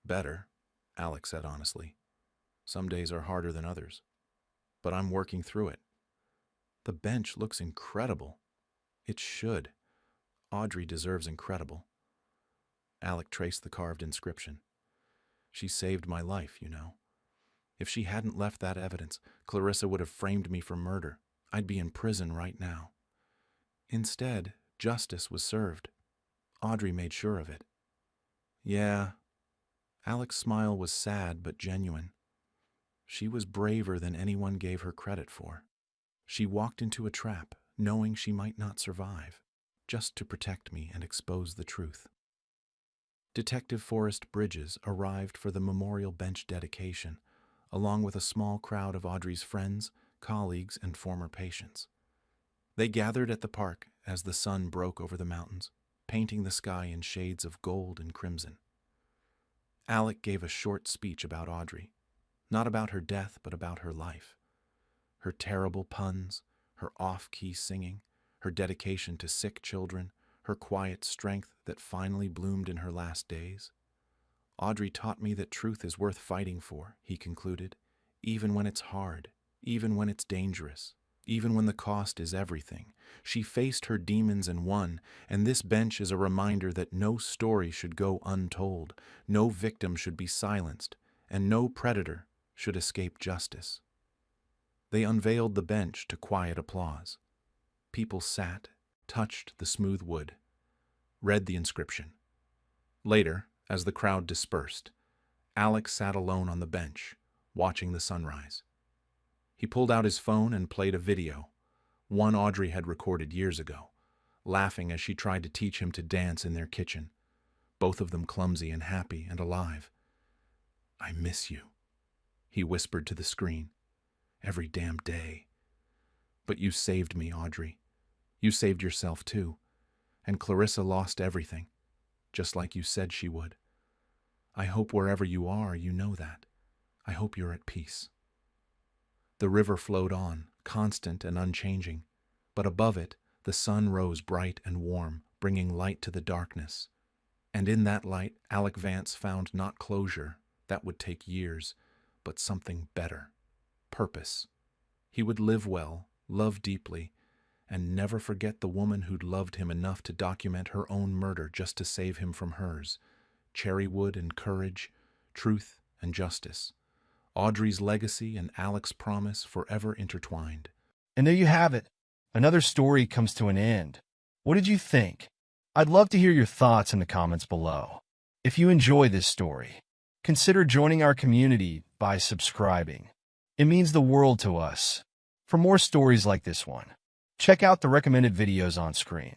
"Better," Alec said honestly. "Some days are harder than others. But I'm working through it." "The bench looks incredible." "It should. Audrey deserves incredible." Alec traced the carved inscription. "She saved my life, you know. If she hadn't left that evidence, Clarissa would have framed me for murder. I'd be in prison right now. Instead, justice was served. Audrey made sure of it." "Yeah." Alec's smile was sad but genuine. "She was braver than anyone gave her credit for. She walked into a trap, knowing she might not survive, just to protect me and expose the truth." Detective Forrest Bridges arrived for the memorial bench dedication, along with a small crowd of Audrey's friends, colleagues, and former patients. They gathered at the park as the sun broke over the mountains, painting the sky in shades of gold and crimson. Alec gave a short speech about Audrey, not about her death, but about her life. Her terrible puns, her off-key singing, her dedication to sick children, her quiet strength that finally bloomed in her last days. "Audrey taught me that truth is worth fighting for," he concluded, "even when it's hard, even when it's dangerous, even when the cost is everything. She faced her demons and won, and this bench is a reminder that no story should go untold, no victim should be silenced, and no predator should escape justice. They unveiled the bench to quiet applause. People sat, touched the smooth wood, read the inscription. Later, as the crowd dispersed, Alex sat alone on the bench, watching the sunrise. He pulled out his phone and played a video, one Audrey had recorded years ago, laughing as she tried to teach him to dance in their kitchen, both of them clumsy and happy and alive. "I miss you," he whispered to the screen, "every damn day. But you saved me, Audrey. You saved yourself too. And Clarissa lost everything, just like you said she would. I hope wherever you are, you know that. I hope you're at peace." The river flowed on, constant and unchanging, but above it, the sun rose bright and warm, bringing light to the darkness. And in that light, Alec Vance found not closure, that would take years, but something better. Purpose. He would live well, love deeply, and never forget the woman who'd loved him enough to document her own murder just to save him from hers. Cherrywood and courage, truth and justice. Audrey's legacy and Alec's promise forever intertwined. And there you have it. Another story comes to an end. What did you think? I'd love to hear your thoughts in the comments below. If you enjoy this story, consider joining our community by subscribing. It means the world to us. For more stories like this one, check out the recommended videos on screen.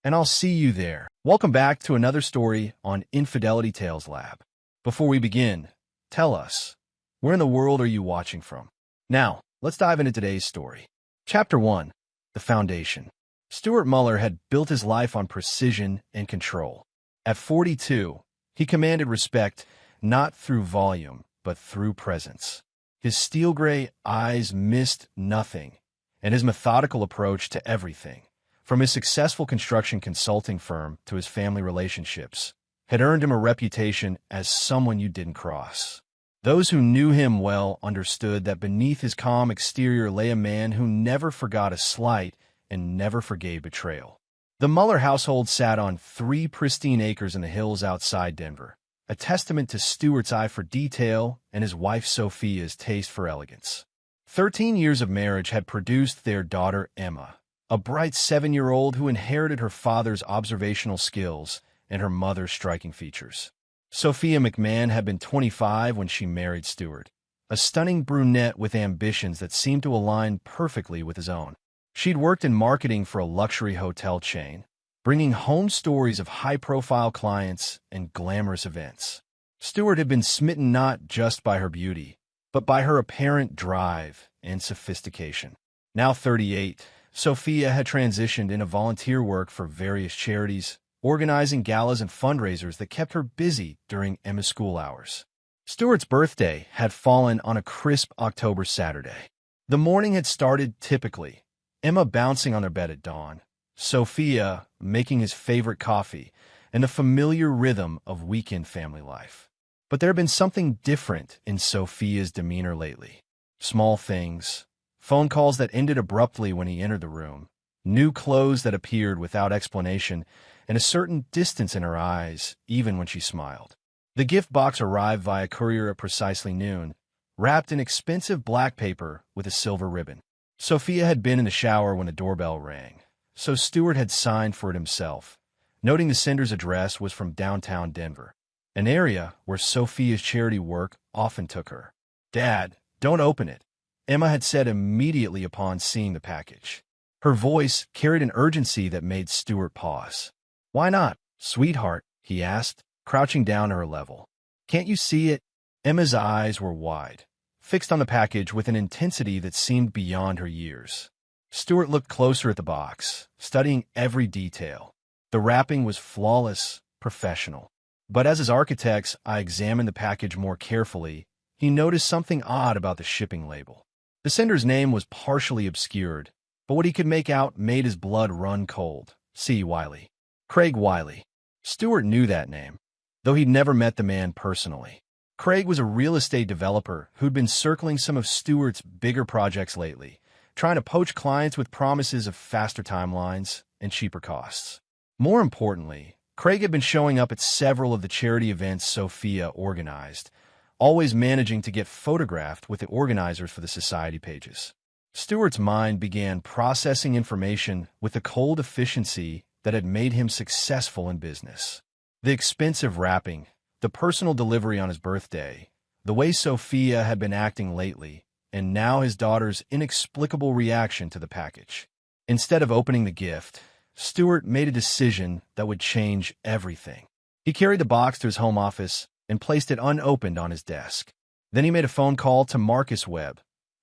And I'll see you there. Welcome back to another story on Infidelity Tales Lab. Before we begin, tell us, where in the world are you watching from? Now, let's dive into today's story. Chapter 1. The Foundation. Stuart Muller had built his life on precision and control. At 42, he commanded respect not through volume, but through presence. His steel-gray eyes missed nothing, and his methodical approach to everything, from his successful construction consulting firm to his family relationships, had earned him a reputation as someone you didn't cross. Those who knew him well understood that beneath his calm exterior lay a man who never forgot a slight and never forgave betrayal. The Muller household sat on 3 pristine acres in the hills outside Denver, a testament to Stuart's eye for detail and his wife Sophia's taste for elegance. 13 years of marriage had produced their daughter Emma, a bright 7-year-old who inherited her father's observational skills and her mother's striking features. Sophia McMahon had been 25 when she married Stuart, a stunning brunette with ambitions that seemed to align perfectly with his own. She'd worked in marketing for a luxury hotel chain, bringing home stories of high-profile clients and glamorous events. Stuart had been smitten not just by her beauty, but by her apparent drive and sophistication. Now 38, Sophia had transitioned into volunteer work for various charities, organizing galas and fundraisers that kept her busy during Emma's school hours. Stuart's birthday had fallen on a crisp October Saturday. The morning had started typically, Emma bouncing on their bed at dawn, Sophia making his favorite coffee, and the familiar rhythm of weekend family life. But there had been something different in Sophia's demeanor lately. Small things, phone calls that ended abruptly when he entered the room, new clothes that appeared without explanation, and a certain distance in her eyes, even when she smiled. The gift box arrived via courier at precisely noon, wrapped in expensive black paper with a silver ribbon. Sophia had been in the shower when the doorbell rang, so Stuart had signed for it himself, noting the sender's address was from downtown Denver, an area where Sophia's charity work often took her. "Dad, don't open it," Emma had said immediately upon seeing the package. Her voice carried an urgency that made Stuart pause. "Why not, sweetheart?" he asked, crouching down to her level. "Can't you see it?" Emma's eyes were wide, fixed on the package with an intensity that seemed beyond her years. Stuart looked closer at the box, studying every detail. The wrapping was flawless, professional. But as his architect's eye examined the package more carefully, he noticed something odd about the shipping label. The sender's name was partially obscured, but what he could make out made his blood run cold. C. Wiley. Craig Wiley. Stuart knew that name, though he'd never met the man personally. Craig was a real estate developer who'd been circling some of Stewart's bigger projects lately, trying to poach clients with promises of faster timelines and cheaper costs. More importantly, Craig had been showing up at several of the charity events Sophia organized, always managing to get photographed with the organizers for the society pages. Stewart's mind began processing information with the cold efficiency that had made him successful in business. The expensive wrapping, the personal delivery on his birthday, the way Sophia had been acting lately, and now his daughter's inexplicable reaction to the package. Instead of opening the gift, Stewart made a decision that would change everything. He carried the box to his home office and placed it unopened on his desk. Then he made a phone call to Marcus Webb,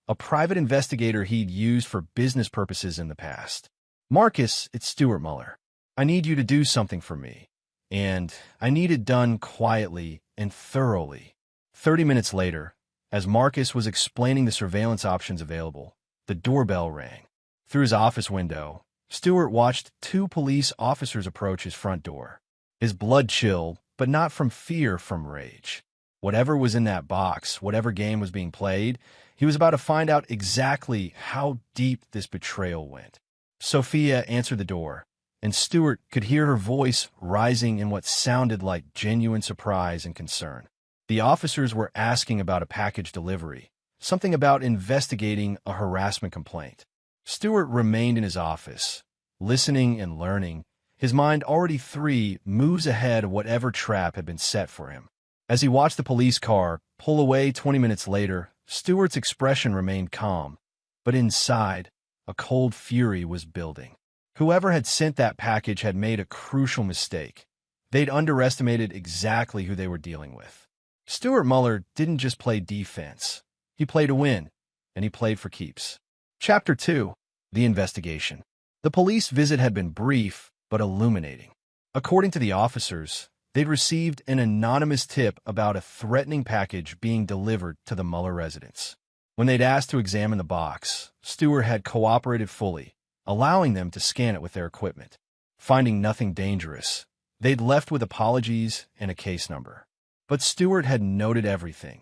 a private investigator he'd used for business purposes in the past. "Marcus, it's Stuart Muller. I need you to do something for me. And I need it done quietly and thoroughly." 30 minutes later, as Marcus was explaining the surveillance options available, the doorbell rang. Through his office window, Stewart watched two police officers approach his front door. His blood chilled, but not from fear, from rage. Whatever was in that box, whatever game was being played, he was about to find out exactly how deep this betrayal went. Sophia answered the door, and Stewart could hear her voice rising in what sounded like genuine surprise and concern. The officers were asking about a package delivery, something about investigating a harassment complaint. Stewart remained in his office, listening and learning, his mind already 3 moves ahead of whatever trap had been set for him. As he watched the police car pull away 20 minutes later, Stewart's expression remained calm, but inside, a cold fury was building. Whoever had sent that package had made a crucial mistake. They'd underestimated exactly who they were dealing with. Stuart Muller didn't just play defense. He played to win, and he played for keeps. Chapter 2. The Investigation. The police visit had been brief, but illuminating. According to the officers, they'd received an anonymous tip about a threatening package being delivered to the Muller residence. When they'd asked to examine the box, Stewart had cooperated fully, allowing them to scan it with their equipment. Finding nothing dangerous, they'd left with apologies and a case number. But Stewart had noted everything.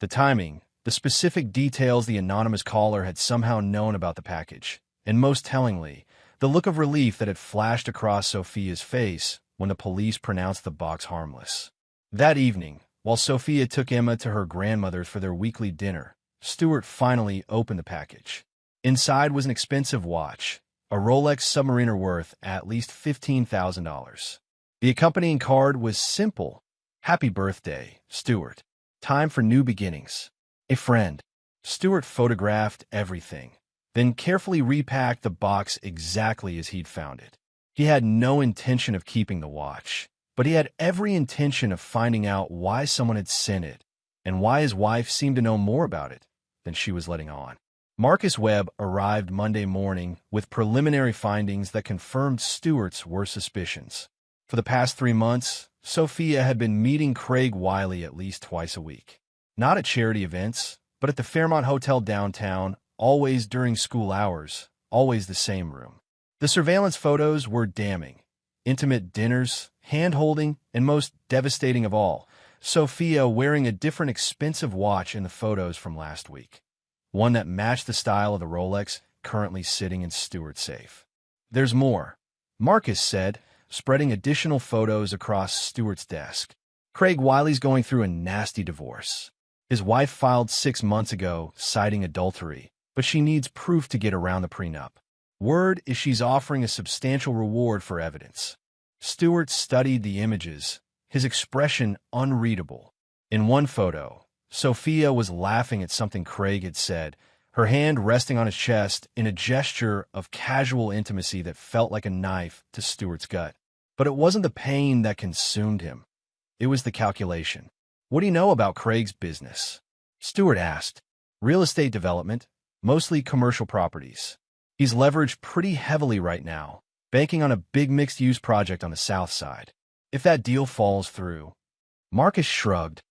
The timing, the specific details the anonymous caller had somehow known about the package, and most tellingly, the look of relief that had flashed across Sophia's face when the police pronounced the box harmless. That evening, while Sophia took Emma to her grandmother's for their weekly dinner, Stewart finally opened the package. Inside was an expensive watch, a Rolex Submariner worth at least $15,000. The accompanying card was simple. "Happy birthday, Stewart. Time for new beginnings. A friend." Stewart photographed everything, then carefully repacked the box exactly as he'd found it. He had no intention of keeping the watch, but he had every intention of finding out why someone had sent it, and why his wife seemed to know more about it than she was letting on. Marcus Webb arrived Monday morning with preliminary findings that confirmed Stewart's worst suspicions. For the past 3 months, Sophia had been meeting Craig Wiley at least twice a week. Not at charity events, but at the Fairmont Hotel downtown, always during school hours, always the same room. The surveillance photos were damning. Intimate dinners, hand-holding, and most devastating of all, Sophia wearing a different expensive watch in the photos from last week. One that matched the style of the Rolex currently sitting in Stewart's safe. "There's more," Marcus said, spreading additional photos across Stewart's desk. "Craig Wiley's going through a nasty divorce. His wife filed 6 months ago, citing adultery, but she needs proof to get around the prenup. Word is she's offering a substantial reward for evidence." Stewart studied the images, his expression unreadable. In one photo, Sophia was laughing at something Craig had said, her hand resting on his chest in a gesture of casual intimacy that felt like a knife to Stewart's gut. But it wasn't the pain that consumed him. It was the calculation. "What do you know about Craig's business?" Stewart asked. "Real estate development, mostly commercial properties. He's leveraged pretty heavily right now, banking on a big mixed-use project on the south side. If that deal falls through..." Marcus shrugged.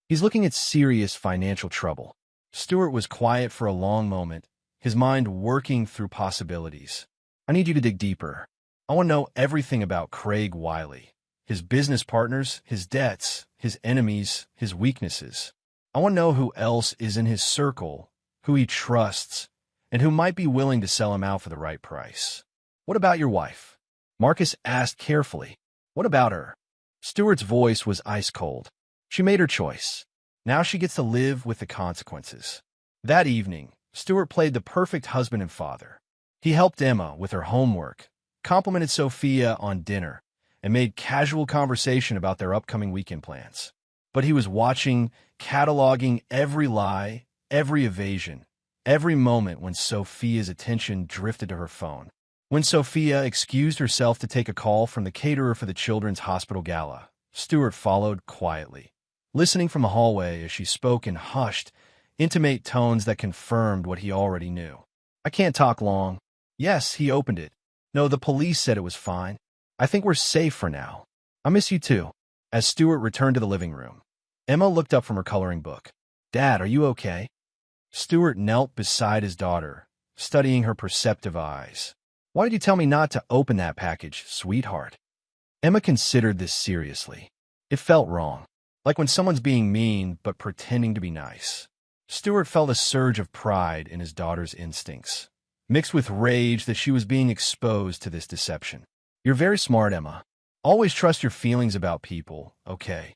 "He's looking at serious financial trouble." Stewart was quiet for a long moment, his mind working through possibilities. "I need you to dig deeper. I want to know everything about Craig Wiley, his business partners, his debts, his enemies, his weaknesses. I want to know who else is in his circle, who he trusts, and who might be willing to sell him out for the right price. What about your wife? Marcus asked carefully. What about her? Stuart's voice was ice cold. She made her choice. Now she gets to live with the consequences. That evening, Stuart played the perfect husband and father. He helped Emma with her homework, complimented Sophia on dinner, and made casual conversation about their upcoming weekend plans. But he was watching, cataloging every lie, every evasion, every moment when Sophia's attention drifted to her phone. When Sophia excused herself to take a call from the caterer for the children's hospital gala, Stuart followed quietly, listening from the hallway as she spoke in hushed, intimate tones that confirmed what he already knew. I can't talk long. Yes, he opened it. No, the police said it was fine. I think we're safe for now. I miss you too. As Stuart returned to the living room, Emma looked up from her coloring book. Dad, are you okay? Stuart knelt beside his daughter, studying her perceptive eyes. Why did you tell me not to open that package, sweetheart? Emma considered this seriously. It felt wrong, like when someone's being mean but pretending to be nice. Stuart felt a surge of pride in his daughter's instincts, mixed with rage that she was being exposed to this deception. You're very smart, Emma. Always trust your feelings about people, okay?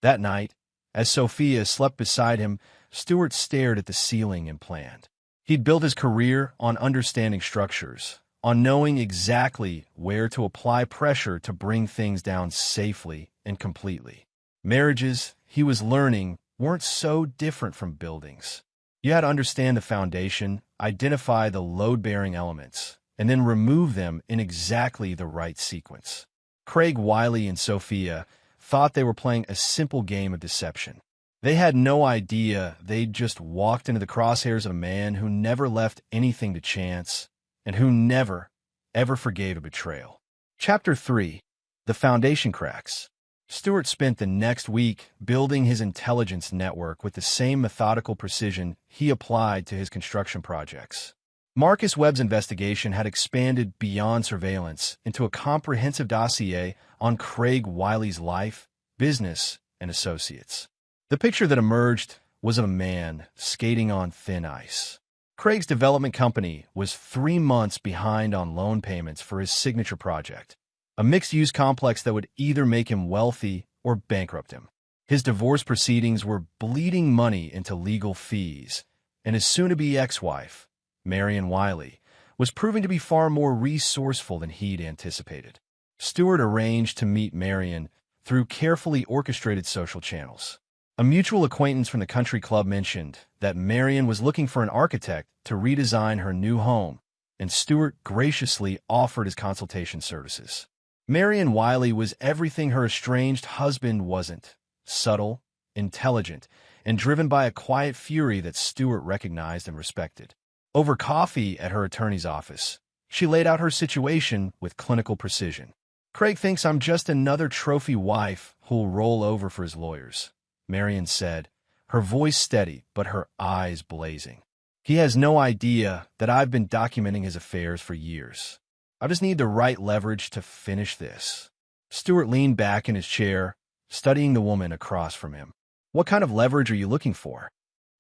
That night, as Sophia slept beside him, Stuart stared at the ceiling and planned. He'd built his career on understanding structures, on knowing exactly where to apply pressure to bring things down safely and completely. Marriages, he was learning, weren't so different from buildings. You had to understand the foundation, identify the load-bearing elements, and then remove them in exactly the right sequence. Craig Wiley and Sophia thought they were playing a simple game of deception. They had no idea they'd just walked into the crosshairs of a man who never left anything to chance and who never, ever forgave a betrayal. Chapter 3. The Foundation Cracks. Stuart spent the next week building his intelligence network with the same methodical precision he applied to his construction projects. Marcus Webb's investigation had expanded beyond surveillance into a comprehensive dossier on Craig Wiley's life, business, and associates. The picture that emerged was of a man skating on thin ice. Craig's development company was 3 months behind on loan payments for his signature project, a mixed-use complex that would either make him wealthy or bankrupt him. His divorce proceedings were bleeding money into legal fees, and his soon-to-be ex-wife, Marion Wiley, was proving to be far more resourceful than he'd anticipated. Stuart arranged to meet Marion through carefully orchestrated social channels. A mutual acquaintance from the country club mentioned that Marion was looking for an architect to redesign her new home, and Stuart graciously offered his consultation services. Marion Wiley was everything her estranged husband wasn't: subtle, intelligent, and driven by a quiet fury that Stuart recognized and respected. Over coffee at her attorney's office, she laid out her situation with clinical precision. Craig thinks I'm just another trophy wife who'll roll over for his lawyers, Marion said, her voice steady but her eyes blazing. He has no idea that I've been documenting his affairs for years. I just need the right leverage to finish this. Stuart leaned back in his chair, studying the woman across from him. What kind of leverage are you looking for?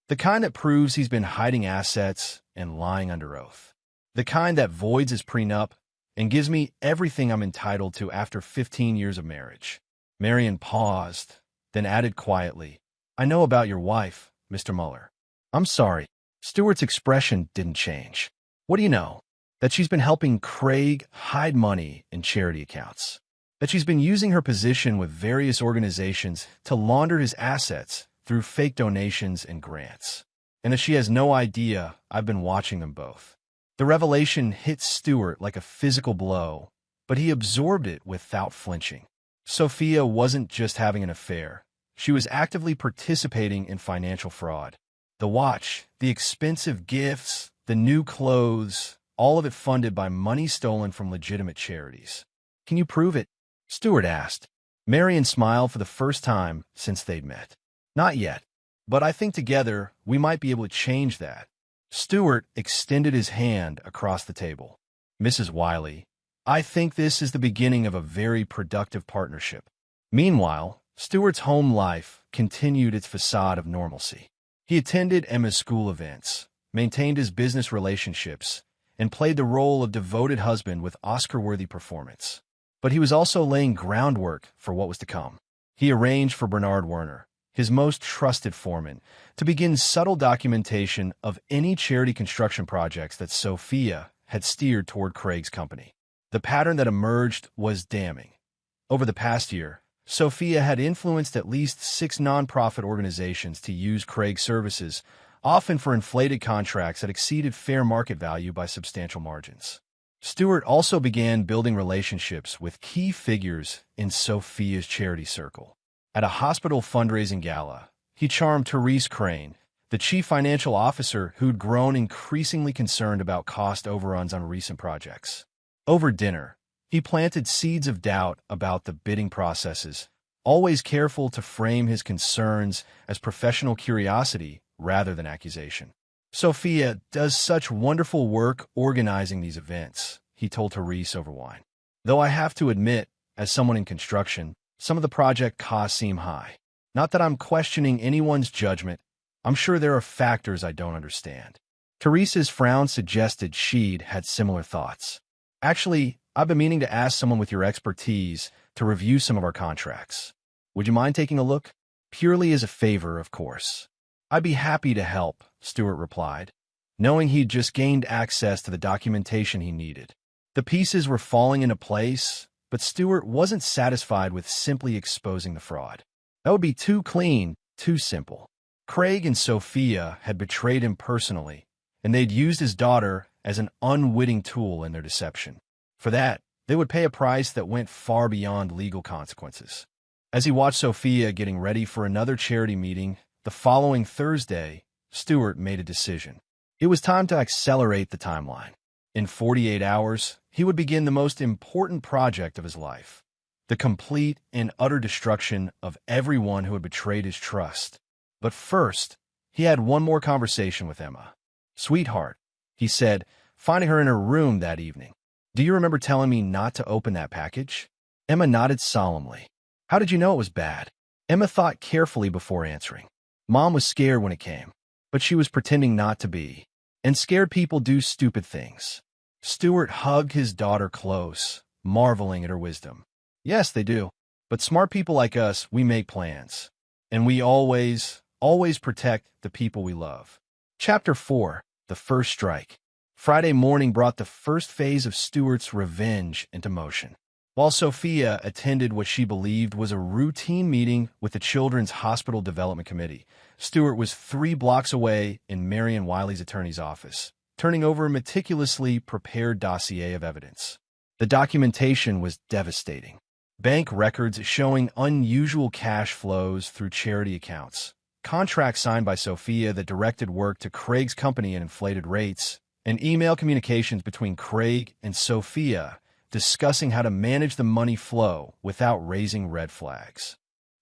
The kind that proves he's been hiding assets and lying under oath. The kind that voids his prenup and gives me everything I'm entitled to after 15 years of marriage. Marion paused, then added quietly, I know about your wife, Mr. Muller. I'm sorry. Stuart's expression didn't change. What do you know? That she's been helping Craig hide money in charity accounts. That she's been using her position with various organizations to launder his assets through fake donations and grants. And that she has no idea I've been watching them both. The revelation hit Stuart like a physical blow, but he absorbed it without flinching. Sophia wasn't just having an affair. She was actively participating in financial fraud. The watch, the expensive gifts, the new clothes, all of it funded by money stolen from legitimate charities. Can you prove it? Stuart asked. Marion smiled for the first time since they'd met. Not yet, but I think together we might be able to change that. Stuart extended his hand across the table. Mrs. Wiley, I think this is the beginning of a very productive partnership. Meanwhile, Stewart's home life continued its facade of normalcy. He attended Emma's school events, maintained his business relationships, and played the role of devoted husband with Oscar-worthy performance. But he was also laying groundwork for what was to come. He arranged for Bernard Werner, his most trusted foreman, to begin subtle documentation of any charity construction projects that Sophia had steered toward Craig's company. The pattern that emerged was damning. Over the past year, Sophia had influenced at least 6 nonprofit organizations to use Craig's services, often for inflated contracts that exceeded fair market value by substantial margins. Stewart also began building relationships with key figures in Sophia's charity circle. At a hospital fundraising gala, he charmed Therese Crane, the chief financial officer who'd grown increasingly concerned about cost overruns on recent projects. Over dinner, he planted seeds of doubt about the bidding processes, always careful to frame his concerns as professional curiosity rather than accusation. Sophia does such wonderful work organizing these events, he told Therese over wine. Though I have to admit, as someone in construction, some of the project costs seem high. Not that I'm questioning anyone's judgment. I'm sure there are factors I don't understand. Therese's frown suggested she'd had similar thoughts. Actually, I've been meaning to ask someone with your expertise to review some of our contracts. Would you mind taking a look? Purely as a favor, of course. I'd be happy to help, Stewart replied, knowing he'd just gained access to the documentation he needed. The pieces were falling into place, but Stewart wasn't satisfied with simply exposing the fraud. That would be too clean, too simple. Craig and Sophia had betrayed him personally, and they'd used his daughter as an unwitting tool in their deception. For that, they would pay a price that went far beyond legal consequences. As he watched Sophia getting ready for another charity meeting the following Thursday, Stewart made a decision. It was time to accelerate the timeline. In 48 hours, he would begin the most important project of his life, the complete and utter destruction of everyone who had betrayed his trust. But first, he had one more conversation with Emma. "Sweetheart," he said, finding her in her room that evening. "Do you remember telling me not to open that package?" Emma nodded solemnly. "How did you know it was bad?" Emma thought carefully before answering. Mom was scared when it came, but she was pretending not to be. And scared people do stupid things. Stewart hugged his daughter close, marveling at her wisdom. "Yes, they do. But smart people like us, we make plans. And we always protect the people we love." Chapter 4. The First Strike. Friday morning brought the first phase of Stewart's revenge into motion. While Sophia attended what she believed was a routine meeting with the Children's Hospital Development Committee, Stewart was 3 blocks away in Marion Wiley's attorney's office, turning over a meticulously prepared dossier of evidence. The documentation was devastating. Bank records showing unusual cash flows through charity accounts, contracts signed by Sophia that directed work to Craig's company at inflated rates, and email communications between Craig and Sophia discussing how to manage the money flow without raising red flags.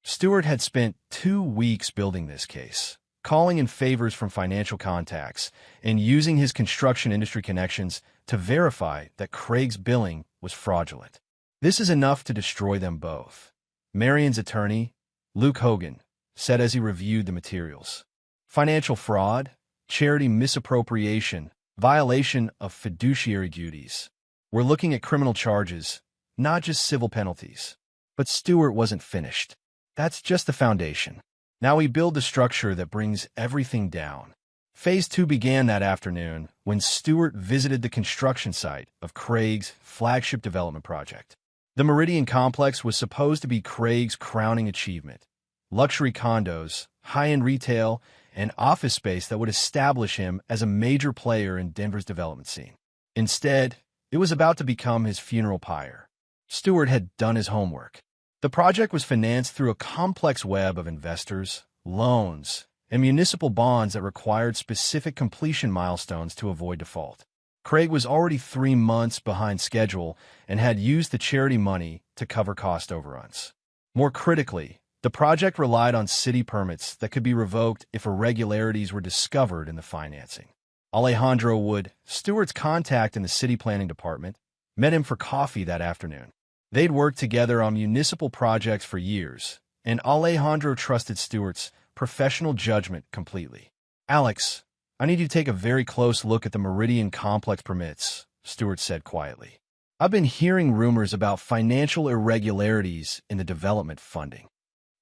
Stewart had spent 2 weeks building this case, calling in favors from financial contacts, and using his construction industry connections to verify that Craig's billing was fraudulent. "This is enough to destroy them both," Marion's attorney, Luke Hogan, said as he reviewed the materials. "Financial fraud, charity misappropriation, violation of fiduciary duties. We're looking at criminal charges, not just civil penalties." But Stewart wasn't finished. That's just the foundation. Now we build the structure that brings everything down. Phase 2 began that afternoon when Stewart visited the construction site of Craig's flagship development project. The Meridian Complex was supposed to be Craig's crowning achievement. Luxury condos, high-end retail, and office space that would establish him as a major player in Denver's development scene. Instead, it was about to become his funeral pyre. Stewart had done his homework. The project was financed through a complex web of investors, loans, and municipal bonds that required specific completion milestones to avoid default. Craig was already 3 months behind schedule and had used the charity money to cover cost overruns. More critically, the project relied on city permits that could be revoked if irregularities were discovered in the financing. Alejandro Wood, Stewart's contact in the city planning department, met him for coffee that afternoon. They'd worked together on municipal projects for years, and Alejandro trusted Stewart's professional judgment completely. "Alex, I need you to take a very close look at the Meridian Complex permits," Stewart said quietly. "I've been hearing rumors about financial irregularities in the development funding."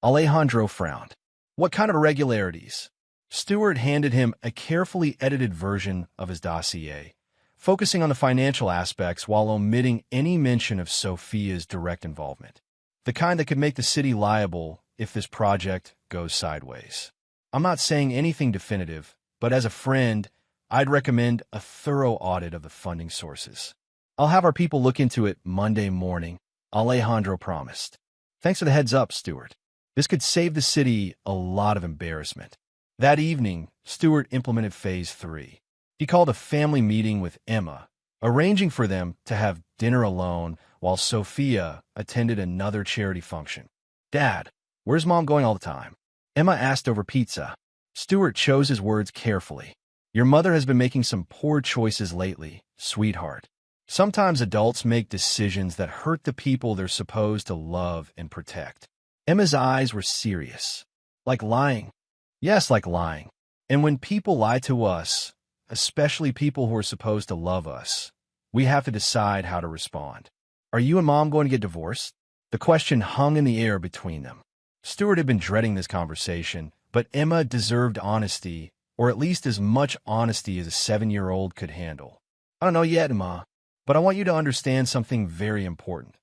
Alejandro frowned. "What kind of irregularities?" Stewart handed him a carefully edited version of his dossier, focusing on the financial aspects while omitting any mention of Sophia's direct involvement. "The kind that could make the city liable if this project goes sideways. I'm not saying anything definitive, but as a friend, I'd recommend a thorough audit of the funding sources." "I'll have our people look into it Monday morning," Alejandro promised. "Thanks for the heads up, Stewart. This could save the city a lot of embarrassment." That evening, Stewart implemented Phase 3. He called a family meeting with Emma, arranging for them to have dinner alone while Sophia attended another charity function. "Dad, where's Mom going all the time?" Emma asked over pizza. Stewart chose his words carefully. "Your mother has been making some poor choices lately, sweetheart. Sometimes adults make decisions that hurt the people they're supposed to love and protect." Emma's eyes were serious. "Like lying?" "Yes, like lying. And when people lie to us, especially people who are supposed to love us, we have to decide how to respond." "Are you and Mom going to get divorced?" The question hung in the air between them. Stewart had been dreading this conversation, but Emma deserved honesty, or at least as much honesty as a 7-year-old could handle. "I don't know yet, Emma, but I want you to understand something very important.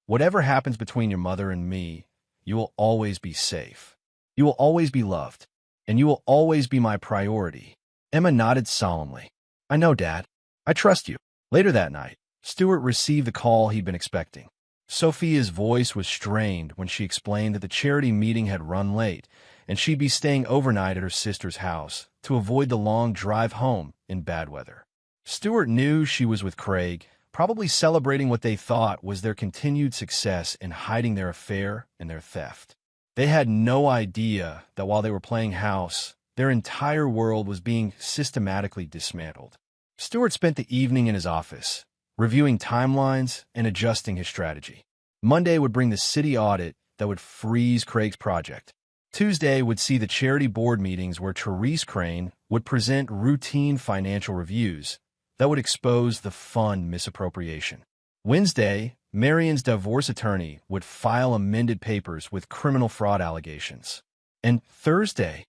Whatever happens between your mother and me, you will always be safe. You will always be loved, and you will always be my priority." Emma nodded solemnly. "I know, Dad. I trust you." Later that night, Stewart received the call he'd been expecting. Sophia's voice was strained when she explained that the charity meeting had run late, and she'd be staying overnight at her sister's house to avoid the long drive home in bad weather. Stewart knew she was with Craig, probably celebrating what they thought was their continued success in hiding their affair and their theft. They had no idea that while they were playing house, their entire world was being systematically dismantled. Stewart spent the evening in his office, reviewing timelines and adjusting his strategy. Monday would bring the city audit that would freeze Craig's project. Tuesday would see the charity board meetings where Therese Crane would present routine financial reviews that would expose the fund misappropriation. Wednesday, Marion's divorce attorney would file amended papers with criminal fraud allegations. And Thursday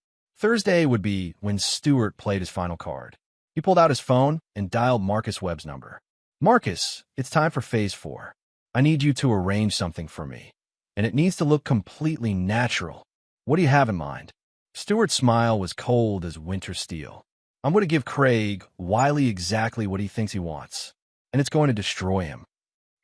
would be when Stewart played his final card. He pulled out his phone and dialed Marcus Webb's number. "Marcus, it's time for Phase 4. I need you to arrange something for me, and it needs to look completely natural. What do you have in mind?" Stewart's smile was cold as winter steel. "I'm going to give Craig Wiley exactly what he thinks he wants, and it's going to destroy him."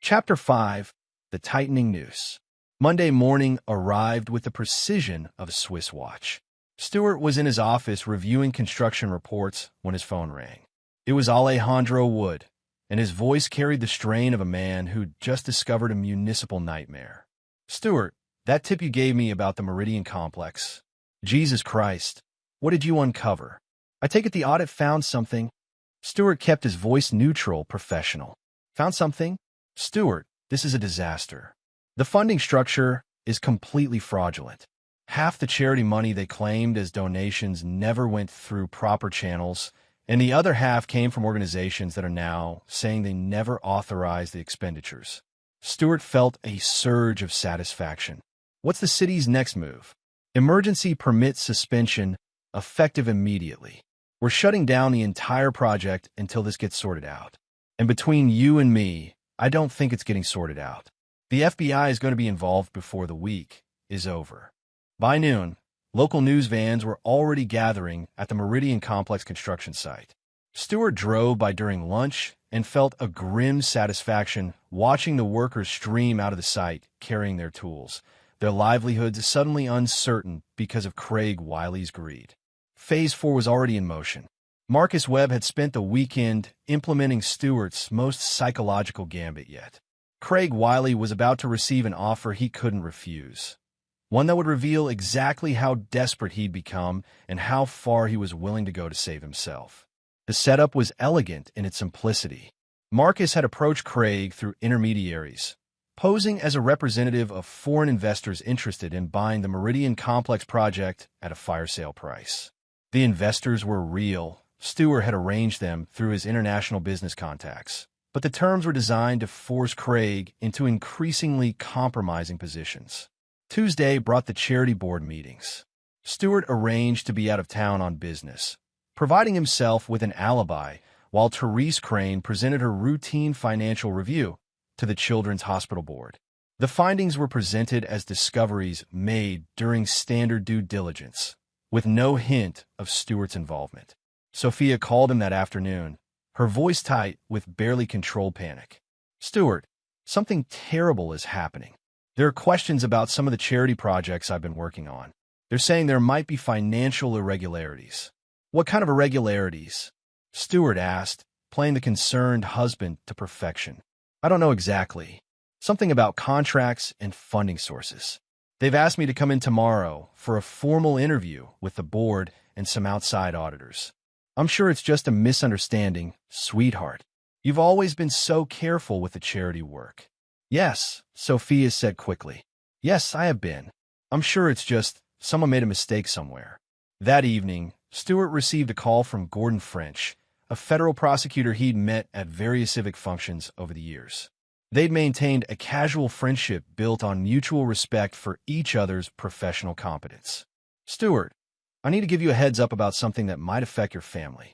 Chapter 5, The Tightening Noose. Monday morning arrived with the precision of a Swiss watch. Stewart was in his office reviewing construction reports when his phone rang. It was Alejandro Wood, and his voice carried the strain of a man who'd just discovered a municipal nightmare. "Stewart, that tip you gave me about the Meridian Complex. Jesus Christ, what did you uncover? I take it the audit found something." Stewart kept his voice neutral, professional. "Found something? Stewart, this is a disaster. The funding structure is completely fraudulent. Half the charity money they claimed as donations never went through proper channels, and the other half came from organizations that are now saying they never authorized the expenditures." Stewart felt a surge of satisfaction. "What's the city's next move?" "Emergency permit suspension, effective immediately. We're shutting down the entire project until this gets sorted out. And between you and me, I don't think it's getting sorted out. The FBI is going to be involved before the week is over." By noon, local news vans were already gathering at the Meridian Complex construction site. Stewart drove by during lunch and felt a grim satisfaction watching the workers stream out of the site carrying their tools, their livelihoods suddenly uncertain because of Craig Wiley's greed. Phase 4 was already in motion. Marcus Webb had spent the weekend implementing Stewart's most psychological gambit yet. Craig Wiley was about to receive an offer he couldn't refuse, one that would reveal exactly how desperate he'd become and how far he was willing to go to save himself. The setup was elegant in its simplicity. Marcus had approached Craig through intermediaries, posing as a representative of foreign investors interested in buying the Meridian Complex project at a fire sale price. The investors were real. Stewart had arranged them through his international business contacts, but the terms were designed to force Craig into increasingly compromising positions. Tuesday brought the charity board meetings. Stewart arranged to be out of town on business, providing himself with an alibi while Therese Crane presented her routine financial review to the Children's Hospital Board. The findings were presented as discoveries made during standard due diligence, with no hint of Stewart's involvement. Sophia called him that afternoon, her voice tight with barely controlled panic. "Stewart, something terrible is happening. There are questions about some of the charity projects I've been working on. They're saying there might be financial irregularities." "What kind of irregularities?" Stewart asked, playing the concerned husband to perfection. "I don't know exactly. Something about contracts and funding sources. They've asked me to come in tomorrow for a formal interview with the board and some outside auditors. I'm sure it's just a misunderstanding, sweetheart. You've always been so careful with the charity work." "Yes," Sophia said quickly. "Yes, I have been. I'm sure it's just someone made a mistake somewhere." That evening, Stewart received a call from Gordon French, a federal prosecutor he'd met at various civic functions over the years. They'd maintained a casual friendship built on mutual respect for each other's professional competence. "Stewart, I need to give you a heads up about something that might affect your family."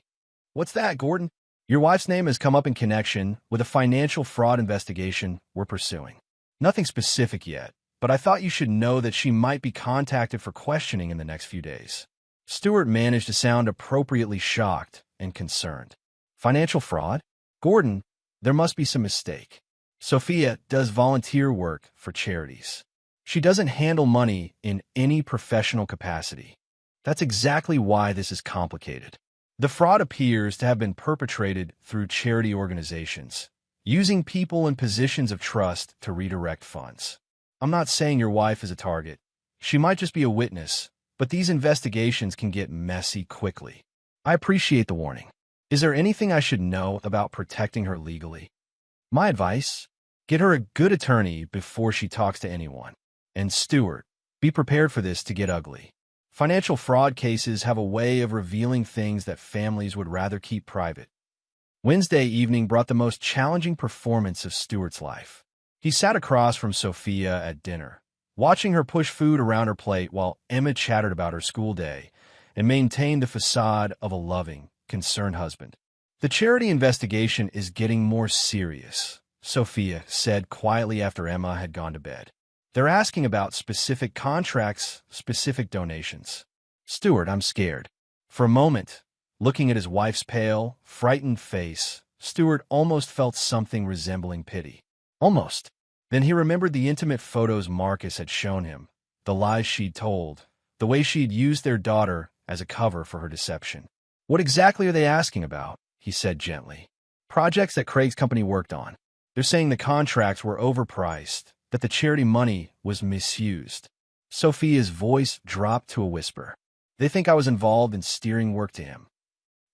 "What's that, Gordon?" "Your wife's name has come up in connection with a financial fraud investigation we're pursuing. Nothing specific yet, but I thought you should know that she might be contacted for questioning in the next few days." Stewart managed to sound appropriately shocked and concerned. "Financial fraud? Gordon, there must be some mistake. Sophia does volunteer work for charities. She doesn't handle money in any professional capacity. That's exactly why this is complicated. The fraud appears to have been perpetrated through charity organizations, using people in positions of trust to redirect funds. I'm not saying your wife is a target. She might just be a witness, but these investigations can get messy quickly. I appreciate the warning. Is there anything I should know about protecting her legally?" "My advice? Get her a good attorney before she talks to anyone. And Stewart, be prepared for this to get ugly. Financial fraud cases have a way of revealing things that families would rather keep private." Wednesday evening brought the most challenging performance of Stewart's life. He sat across from Sophia at dinner, watching her push food around her plate while Emma chattered about her school day and maintained the facade of a loving, concerned husband. "The charity investigation is getting more serious," Sophia said quietly after Emma had gone to bed. "They're asking about specific contracts, specific donations." "Stewart, I'm scared." For a moment, looking at his wife's pale, frightened face, Stewart almost felt something resembling pity. Almost. Then he remembered the intimate photos Marcus had shown him, the lies she'd told, the way she'd used their daughter as a cover for her deception. "What exactly are they asking about?" he said gently. "Projects that Craig's company worked on. They're saying the contracts were overpriced, that the charity money was misused." Sophia's voice dropped to a whisper. "They think I was involved in steering work to him."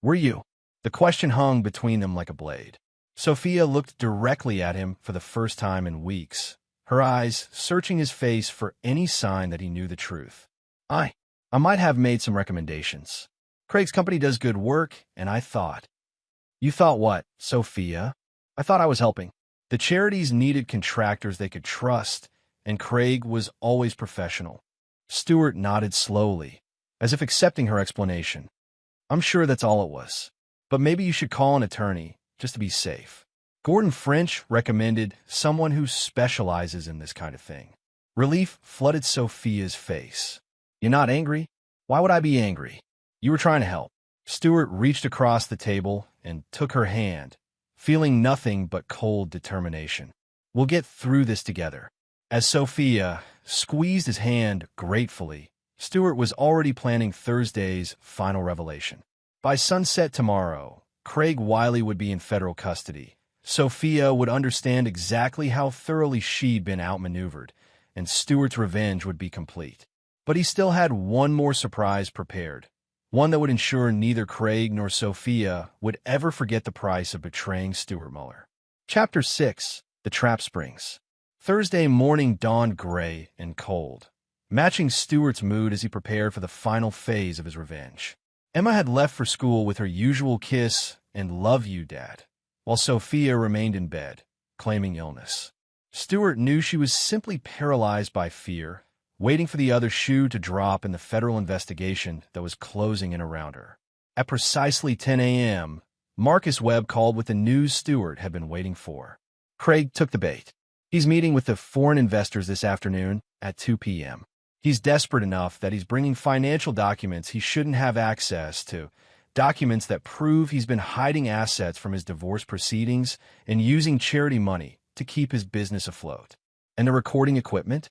"Were you?" The question hung between them like a blade. Sophia looked directly at him for the first time in weeks, her eyes searching his face for any sign that he knew the truth. I might have made some recommendations. Craig's company does good work, and I thought." "You thought what, Sophia?" "I thought I was helping. The charities needed contractors they could trust, and Craig was always professional." Stewart nodded slowly, as if accepting her explanation. "I'm sure that's all it was. But maybe you should call an attorney, just to be safe. Gordon French recommended someone who specializes in this kind of thing." Relief flooded Sophia's face. "You're not angry?" "Why would I be angry? You were trying to help." Stewart reached across the table and took her hand, feeling nothing but cold determination. "We'll get through this together." As Sophia squeezed his hand gratefully, Stewart was already planning Thursday's final revelation. By sunset tomorrow, Craig Wiley would be in federal custody. Sophia would understand exactly how thoroughly she'd been outmaneuvered, and Stewart's revenge would be complete. But he still had one more surprise prepared, one that would ensure neither Craig nor Sophia would ever forget the price of betraying Stewart Muller. Chapter 6: The Trap Springs. Thursday morning dawned gray and cold, matching Stuart's mood as he prepared for the final phase of his revenge. Emma had left for school with her usual kiss and "love you, Dad," while Sophia remained in bed, claiming illness. Stuart knew she was simply paralyzed by fear, waiting for the other shoe to drop in the federal investigation that was closing in around her. At precisely 10 a.m., Marcus Webb called with the news Stuart had been waiting for. Craig took the bait. He's meeting with the foreign investors this afternoon at 2 p.m. He's desperate enough that he's bringing financial documents he shouldn't have access to, documents that prove he's been hiding assets from his divorce proceedings and using charity money to keep his business afloat. And the recording equipment?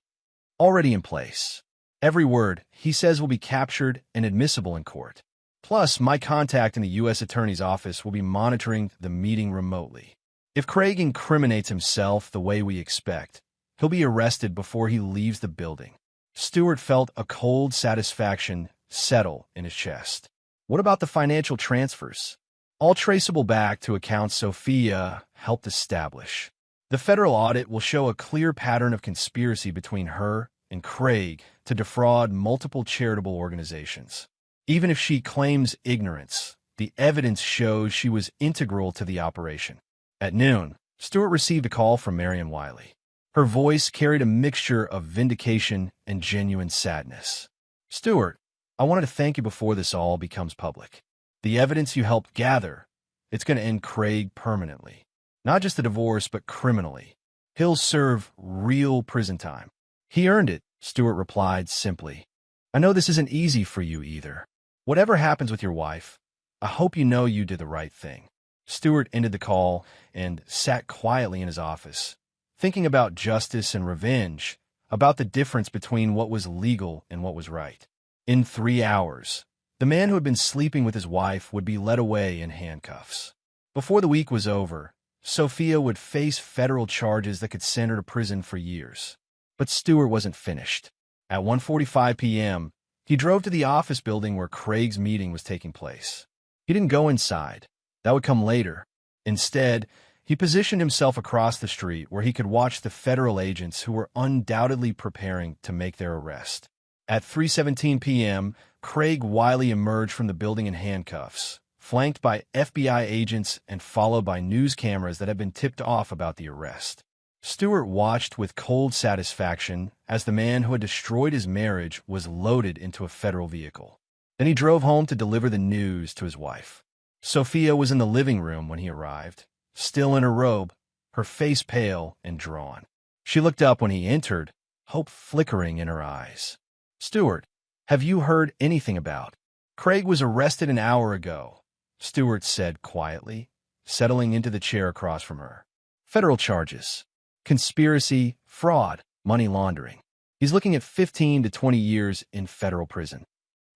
Already in place. Every word he says will be captured and admissible in court. Plus, my contact in the U.S. Attorney's Office will be monitoring the meeting remotely. If Craig incriminates himself the way we expect, he'll be arrested before he leaves the building. Stuart felt a cold satisfaction settle in his chest. What about the financial transfers? All traceable back to accounts Sophia helped establish. The federal audit will show a clear pattern of conspiracy between her and Craig to defraud multiple charitable organizations. Even if she claims ignorance, the evidence shows she was integral to the operation. At noon, Stuart received a call from Marion Wiley. Her voice carried a mixture of vindication and genuine sadness. "Stuart, I wanted to thank you before this all becomes public. The evidence you helped gather, it's going to end Craig permanently. Not just the divorce, but criminally. He'll serve real prison time." "He earned it," Stuart replied simply. "I know this isn't easy for you either. Whatever happens with your wife, I hope you know you did the right thing." Stuart ended the call and sat quietly in his office, thinking about justice and revenge, about the difference between what was legal and what was right. In 3 hours, the man who had been sleeping with his wife would be led away in handcuffs. Before the week was over, Sophia would face federal charges that could send her to prison for years. But Stuart wasn't finished. At 1:45 p.m., he drove to the office building where Craig's meeting was taking place. He didn't go inside. That would come later. Instead, he positioned himself across the street where he could watch the federal agents who were undoubtedly preparing to make their arrest. At 3:17 p.m., Craig Wiley emerged from the building in handcuffs, flanked by FBI agents and followed by news cameras that had been tipped off about the arrest. Stuart watched with cold satisfaction as the man who had destroyed his marriage was loaded into a federal vehicle. Then he drove home to deliver the news to his wife. Sophia was in the living room when he arrived, still in her robe, her face pale and drawn. She looked up when he entered, hope flickering in her eyes. "Stuart, have you heard anything about?" "Craig was arrested an hour ago," Stuart said quietly, settling into the chair across from her. "Federal charges. Conspiracy, fraud, money laundering. He's looking at 15 to 20 years in federal prison."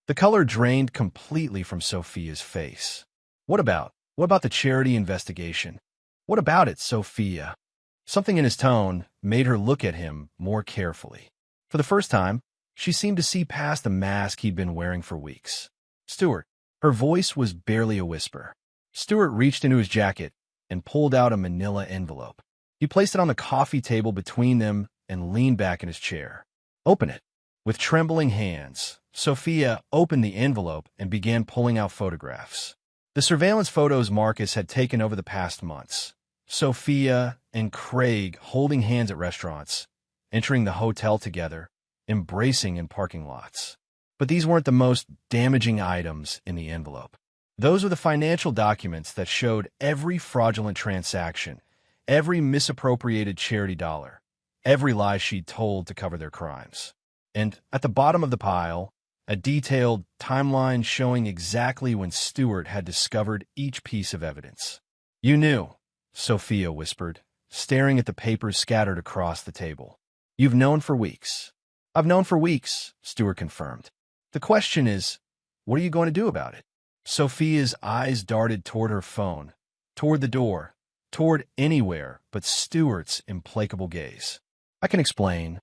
The color drained completely from Sophia's face. What about the charity investigation? What about it, Sophia?" Something in his tone made her look at him more carefully. For the first time, she seemed to see past the mask he'd been wearing for weeks. "Stuart," her voice was barely a whisper. Stuart reached into his jacket and pulled out a manila envelope. He placed it on the coffee table between them and leaned back in his chair. "Open it." With trembling hands, Sophia opened the envelope and began pulling out photographs. The surveillance photos Marcus had taken over the past months. Sophia and Craig holding hands at restaurants, entering the hotel together, embracing in parking lots. But these weren't the most damaging items in the envelope. Those were the financial documents that showed every fraudulent transaction, every misappropriated charity dollar, every lie she'd told to cover their crimes. And at the bottom of the pile, a detailed timeline showing exactly when Stuart had discovered each piece of evidence. "You knew," Sophia whispered, staring at the papers scattered across the table. "You've known for weeks." "I've known for weeks," Stuart confirmed. "The question is, what are you going to do about it?" Sophia's eyes darted toward her phone, toward the door, toward anywhere but Stuart's implacable gaze. "I can explain."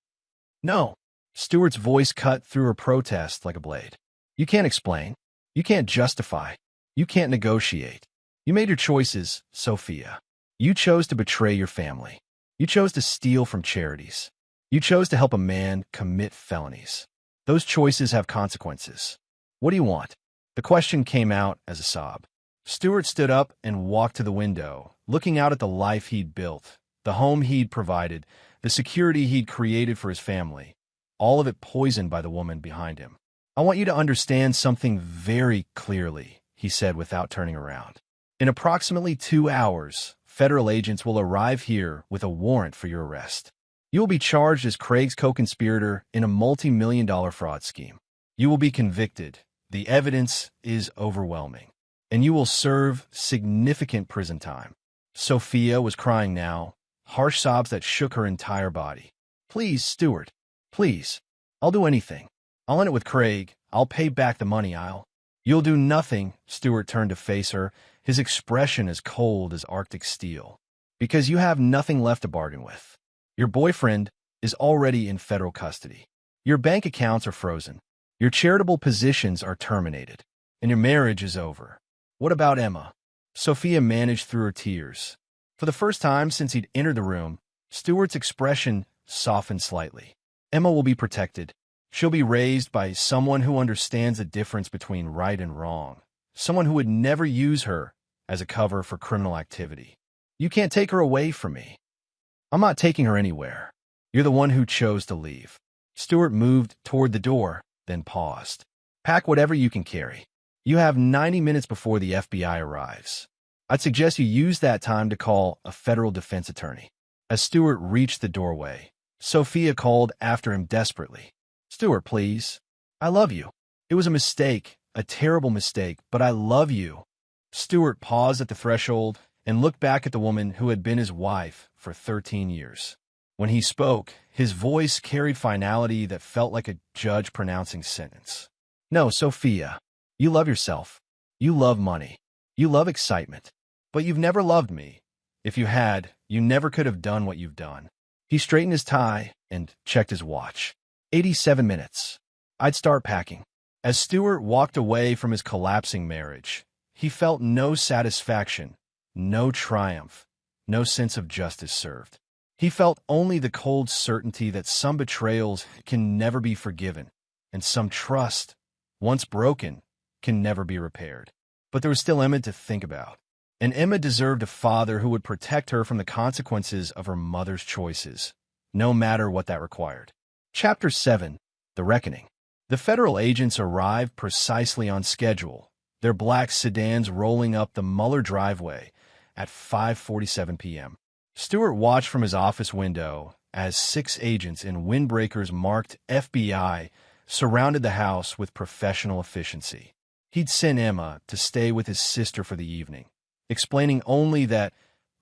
"No." Stuart's voice cut through her protest like a blade. "You can't explain. You can't justify. You can't negotiate. You made your choices, Sophia. You chose to betray your family. You chose to steal from charities. You chose to help a man commit felonies. Those choices have consequences. What do you want? The question came out as a sob. Stewart stood up and walked to the window, looking out at the life he'd built, the home he'd provided, the security he'd created for his family, all of it poisoned by the woman behind him. I want you to understand something very clearly, he said without turning around. In approximately 2 hours, federal agents will arrive here with a warrant for your arrest. You will be charged as Craig's co-conspirator in a multi-million-dollar fraud scheme. You will be convicted. The evidence is overwhelming. And you will serve significant prison time. Sophia was crying now, harsh sobs that shook her entire body. Please, Stewart. Please. I'll do anything. I'll end it with Craig. I'll pay back the money. You'll do nothing. Stewart turned to face her, his expression as cold as Arctic steel. Because you have nothing left to bargain with. Your boyfriend is already in federal custody. Your bank accounts are frozen. Your charitable positions are terminated. And your marriage is over. What about Emma? Sophia managed through her tears. For the first time since he'd entered the room, Stewart's expression softened slightly. Emma will be protected. She'll be raised by someone who understands the difference between right and wrong. Someone who would never use her as a cover for criminal activity. You can't take her away from me. I'm not taking her anywhere. You're the one who chose to leave. Stewart moved toward the door, then paused. Pack whatever you can carry. You have 90 minutes before the FBI arrives. I'd suggest you use that time to call a federal defense attorney. As Stewart reached the doorway, Sophia called after him desperately. Stewart, please. I love you. It was a mistake, a terrible mistake, but I love you. Stewart paused at the threshold and looked back at the woman who had been his wife for 13 years. When he spoke, his voice carried finality that felt like a judge pronouncing sentence. No, Sophia. You love yourself. You love money. You love excitement. But you've never loved me. If you had, you never could have done what you've done. He straightened his tie and checked his watch. 87 minutes. I'd start packing. As Stewart walked away from his collapsing marriage, he felt no satisfaction, no triumph, no sense of justice served. He felt only the cold certainty that some betrayals can never be forgiven, and some trust, once broken, can never be repaired. But there was still Emma to think about. And Emma deserved a father who would protect her from the consequences of her mother's choices, no matter what that required. Chapter 7. The Reckoning. The federal agents arrived precisely on schedule, their black sedans rolling up the Muller driveway at 5:47 p.m. Stewart watched from his office window as 6 agents in windbreakers marked FBI surrounded the house with professional efficiency. He'd sent Emma to stay with his sister for the evening, explaining only that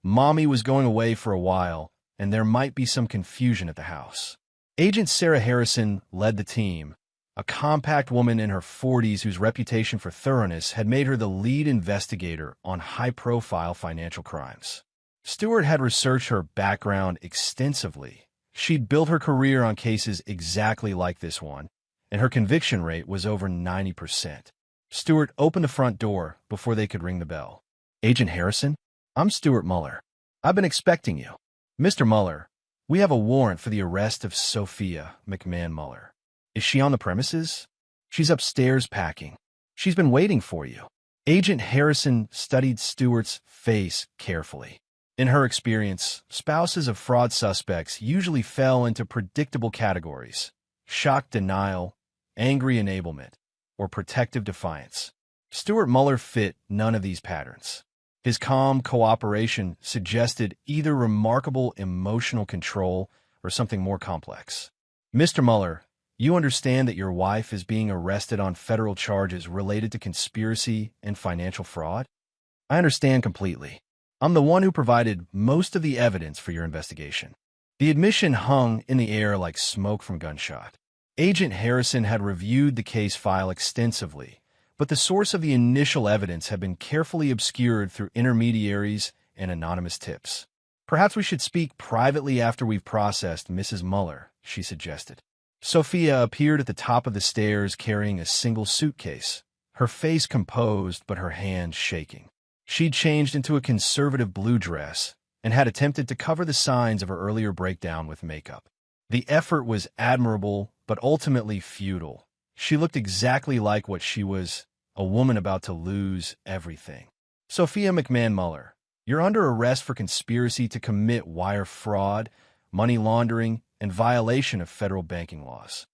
Mommy was going away for a while and there might be some confusion at the house. Agent Sarah Harrison led the team, a compact woman in her 40s whose reputation for thoroughness had made her the lead investigator on high-profile financial crimes. Stewart had researched her background extensively. She'd built her career on cases exactly like this one, and her conviction rate was over 90%. Stewart opened the front door before they could ring the bell. Agent Harrison, I'm Stewart Muller. I've been expecting you. Mr. Muller, we have a warrant for the arrest of Sophia McMahon Muller. Is she on the premises? She's upstairs packing. She's been waiting for you. Agent Harrison studied Stewart's face carefully. In her experience, spouses of fraud suspects usually fell into predictable categories: shock denial, angry enablement, or protective defiance. Stewart Muller fit none of these patterns. His calm cooperation suggested either remarkable emotional control or something more complex. Mr. Muller, you understand that your wife is being arrested on federal charges related to conspiracy and financial fraud? I understand completely. I'm the one who provided most of the evidence for your investigation. The admission hung in the air like smoke from gunshot. Agent Harrison had reviewed the case file extensively, but the source of the initial evidence had been carefully obscured through intermediaries and anonymous tips. Perhaps we should speak privately after we've processed Mrs. Muller, she suggested. Sophia appeared at the top of the stairs carrying a single suitcase, her face composed but her hands shaking. She'd changed into a conservative blue dress, and had attempted to cover the signs of her earlier breakdown with makeup. The effort was admirable, but ultimately futile. She looked exactly like what she was, a woman about to lose everything. Sophia McMahon Muller, you're under arrest for conspiracy to commit wire fraud, money laundering, and violation of federal banking laws.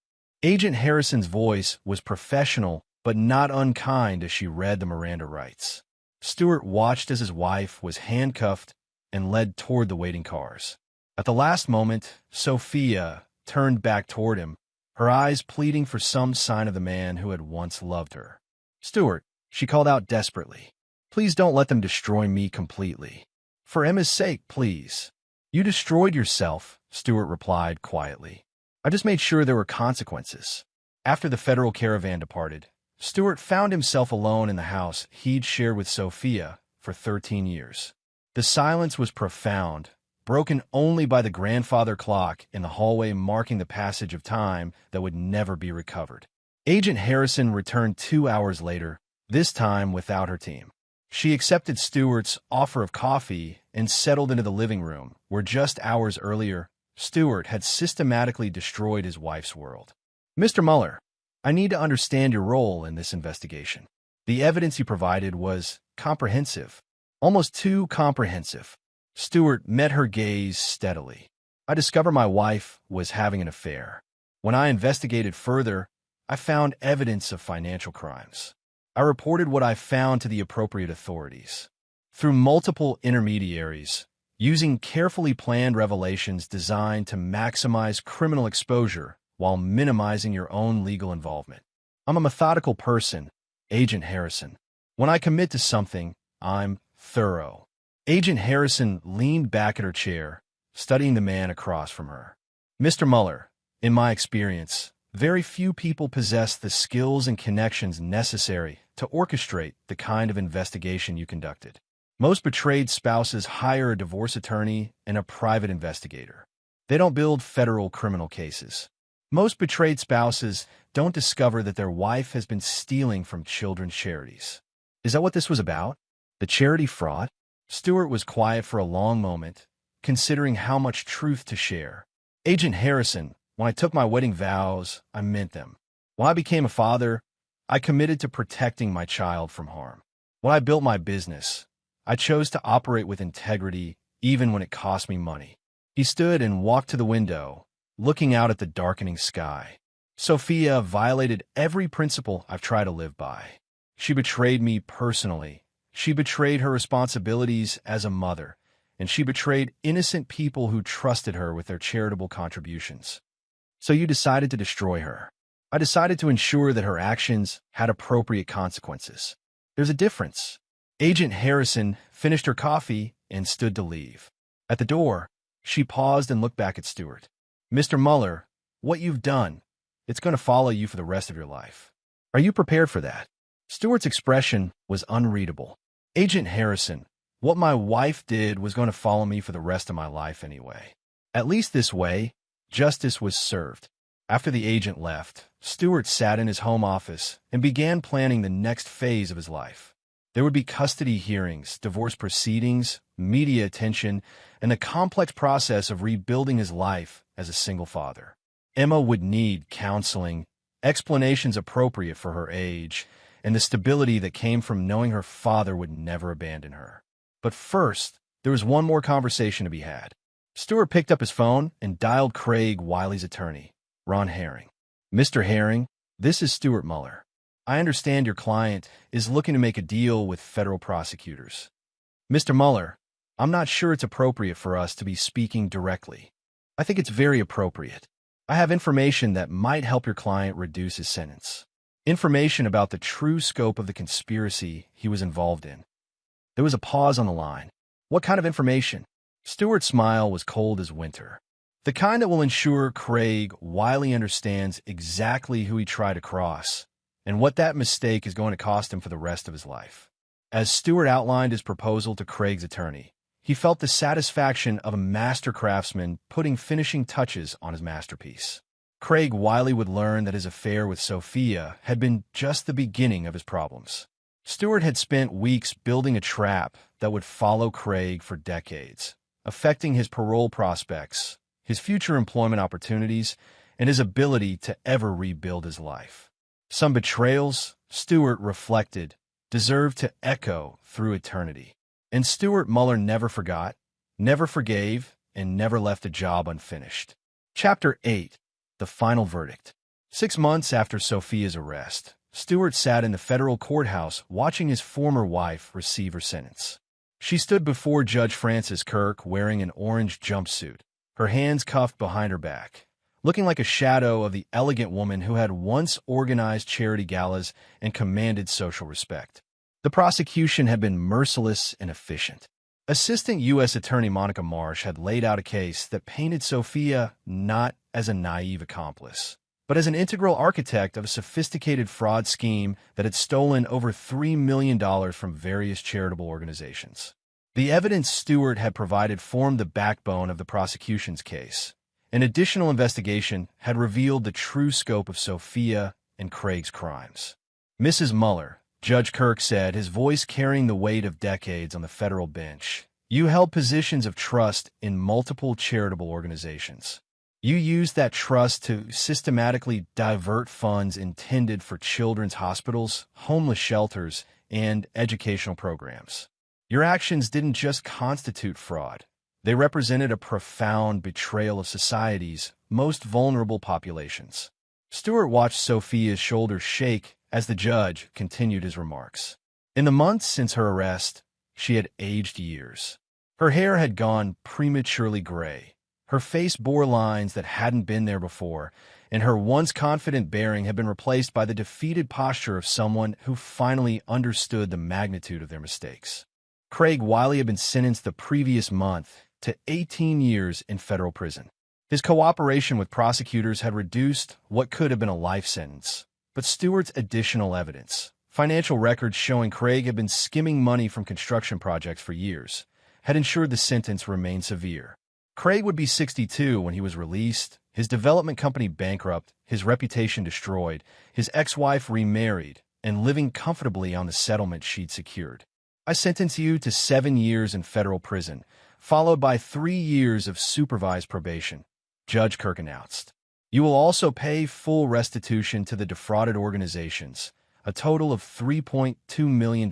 Agent Harrison's voice was professional but not unkind as she read the Miranda rights. Stewart watched as his wife was handcuffed and led toward the waiting cars. At the last moment, Sophia turned back toward him, her eyes pleading for some sign of the man who had once loved her. "Stewart," she called out desperately, "please don't let them destroy me completely. For Emma's sake, please." "You destroyed yourself," Stewart replied quietly. "I just made sure there were consequences." After the federal caravan departed, Stewart found himself alone in the house he'd shared with Sophia for 13 years. The silence was profound, broken only by the grandfather clock in the hallway marking the passage of time that would never be recovered. Agent Harrison returned 2 hours later, this time without her team. She accepted Stewart's offer of coffee and settled into the living room, where just hours earlier, Stewart had systematically destroyed his wife's world. "Mr. Muller, I need to understand your role in this investigation." The evidence you provided was comprehensive, almost too comprehensive. Stewart met her gaze steadily. "I discovered my wife was having an affair. When I investigated further, I found evidence of financial crimes. I reported what I found to the appropriate authorities. Through multiple intermediaries, using carefully planned revelations designed to maximize criminal exposure while minimizing your own legal involvement. I'm a methodical person, Agent Harrison. When I commit to something, I'm thorough." Agent Harrison leaned back at her chair, studying the man across from her. "Mr. Muller, in my experience, very few people possess the skills and connections necessary to orchestrate the kind of investigation you conducted. Most betrayed spouses hire a divorce attorney and a private investigator. They don't build federal criminal cases. Most betrayed spouses don't discover that their wife has been stealing from children's charities." Is that what this was about? The charity fraud? Stewart was quiet for a long moment, considering how much truth to share. "Agent Harrison, when I took my wedding vows, I meant them. When I became a father, I committed to protecting my child from harm. When I built my business, I chose to operate with integrity, even when it cost me money." He stood and walked to the window, looking out at the darkening sky. "Sophia violated every principle I've tried to live by. She betrayed me personally. She betrayed her responsibilities as a mother, and she betrayed innocent people who trusted her with their charitable contributions. So you decided to destroy her. I decided to ensure that her actions had appropriate consequences. There's a difference." Agent Harrison finished her coffee and stood to leave. At the door, she paused and looked back at Stewart. "Mr. Muller, what you've done, it's going to follow you for the rest of your life. Are you prepared for that?" Stewart's expression was unreadable. "Agent Harrison, what my wife did was going to follow me for the rest of my life anyway. At least this way, justice was served." After the agent left, Stewart sat in his home office and began planning the next phase of his life. There would be custody hearings, divorce proceedings, media attention, and the complex process of rebuilding his life as a single father. Emma would need counseling, explanations appropriate for her age, and the stability that came from knowing her father would never abandon her. But first, there was one more conversation to be had. Stewart picked up his phone and dialed Craig Wiley's attorney, Ron Herring. "Mr. Herring, this is Stewart Muller. I understand your client is looking to make a deal with federal prosecutors." "Mr. Muller, I'm not sure it's appropriate for us to be speaking directly. I think it's very appropriate. I have information that might help your client reduce his sentence. Information about the true scope of the conspiracy he was involved in." There was a pause on the line. "What kind of information?" Stewart's smile was cold as winter. "The kind that will ensure Craig Wiley understands exactly who he tried to cross and what that mistake is going to cost him for the rest of his life." As Stewart outlined his proposal to Craig's attorney, he felt the satisfaction of a master craftsman putting finishing touches on his masterpiece. Craig Wiley would learn that his affair with Sophia had been just the beginning of his problems. Stewart had spent weeks building a trap that would follow Craig for decades, affecting his parole prospects, his future employment opportunities, and his ability to ever rebuild his life. Some betrayals, Stewart reflected, deserved to echo through eternity. And Stuart Muller never forgot, never forgave, and never left a job unfinished. Chapter 8. The Final Verdict. 6 months after Sophia's arrest, Stewart sat in the federal courthouse watching his former wife receive her sentence. She stood before Judge Francis Kirk wearing an orange jumpsuit, her hands cuffed behind her back, looking like a shadow of the elegant woman who had once organized charity galas and commanded social respect. The prosecution had been merciless and efficient. Assistant U.S. Attorney Monica Marsh had laid out a case that painted Sophia not as a naive accomplice, but as an integral architect of a sophisticated fraud scheme that had stolen over $3 million from various charitable organizations. The evidence Stewart had provided formed the backbone of the prosecution's case. An additional investigation had revealed the true scope of Sophia and Craig's crimes. Mrs. Muller, Judge Kirk said, his voice carrying the weight of decades on the federal bench, you held positions of trust in multiple charitable organizations. You used that trust to systematically divert funds intended for children's hospitals, homeless shelters, and educational programs. Your actions didn't just constitute fraud. They represented a profound betrayal of society's most vulnerable populations. Stewart watched Sophia's shoulders shake as the judge continued his remarks. In the months since her arrest, she had aged years. Her hair had gone prematurely gray. Her face bore lines that hadn't been there before, and her once confident bearing had been replaced by the defeated posture of someone who finally understood the magnitude of their mistakes. Craig Wiley had been sentenced the previous month to 18 years in federal prison. His cooperation with prosecutors had reduced what could have been a life sentence. But Stewart's additional evidence, financial records showing Craig had been skimming money from construction projects for years, had ensured the sentence remained severe. Craig would be 62 when he was released, his development company bankrupt, his reputation destroyed, his ex-wife remarried, and living comfortably on the settlement she'd secured. I sentence you to 7 years in federal prison, followed by 3 years of supervised probation, Judge Kirk announced. You will also pay full restitution to the defrauded organizations, a total of $3.2 million,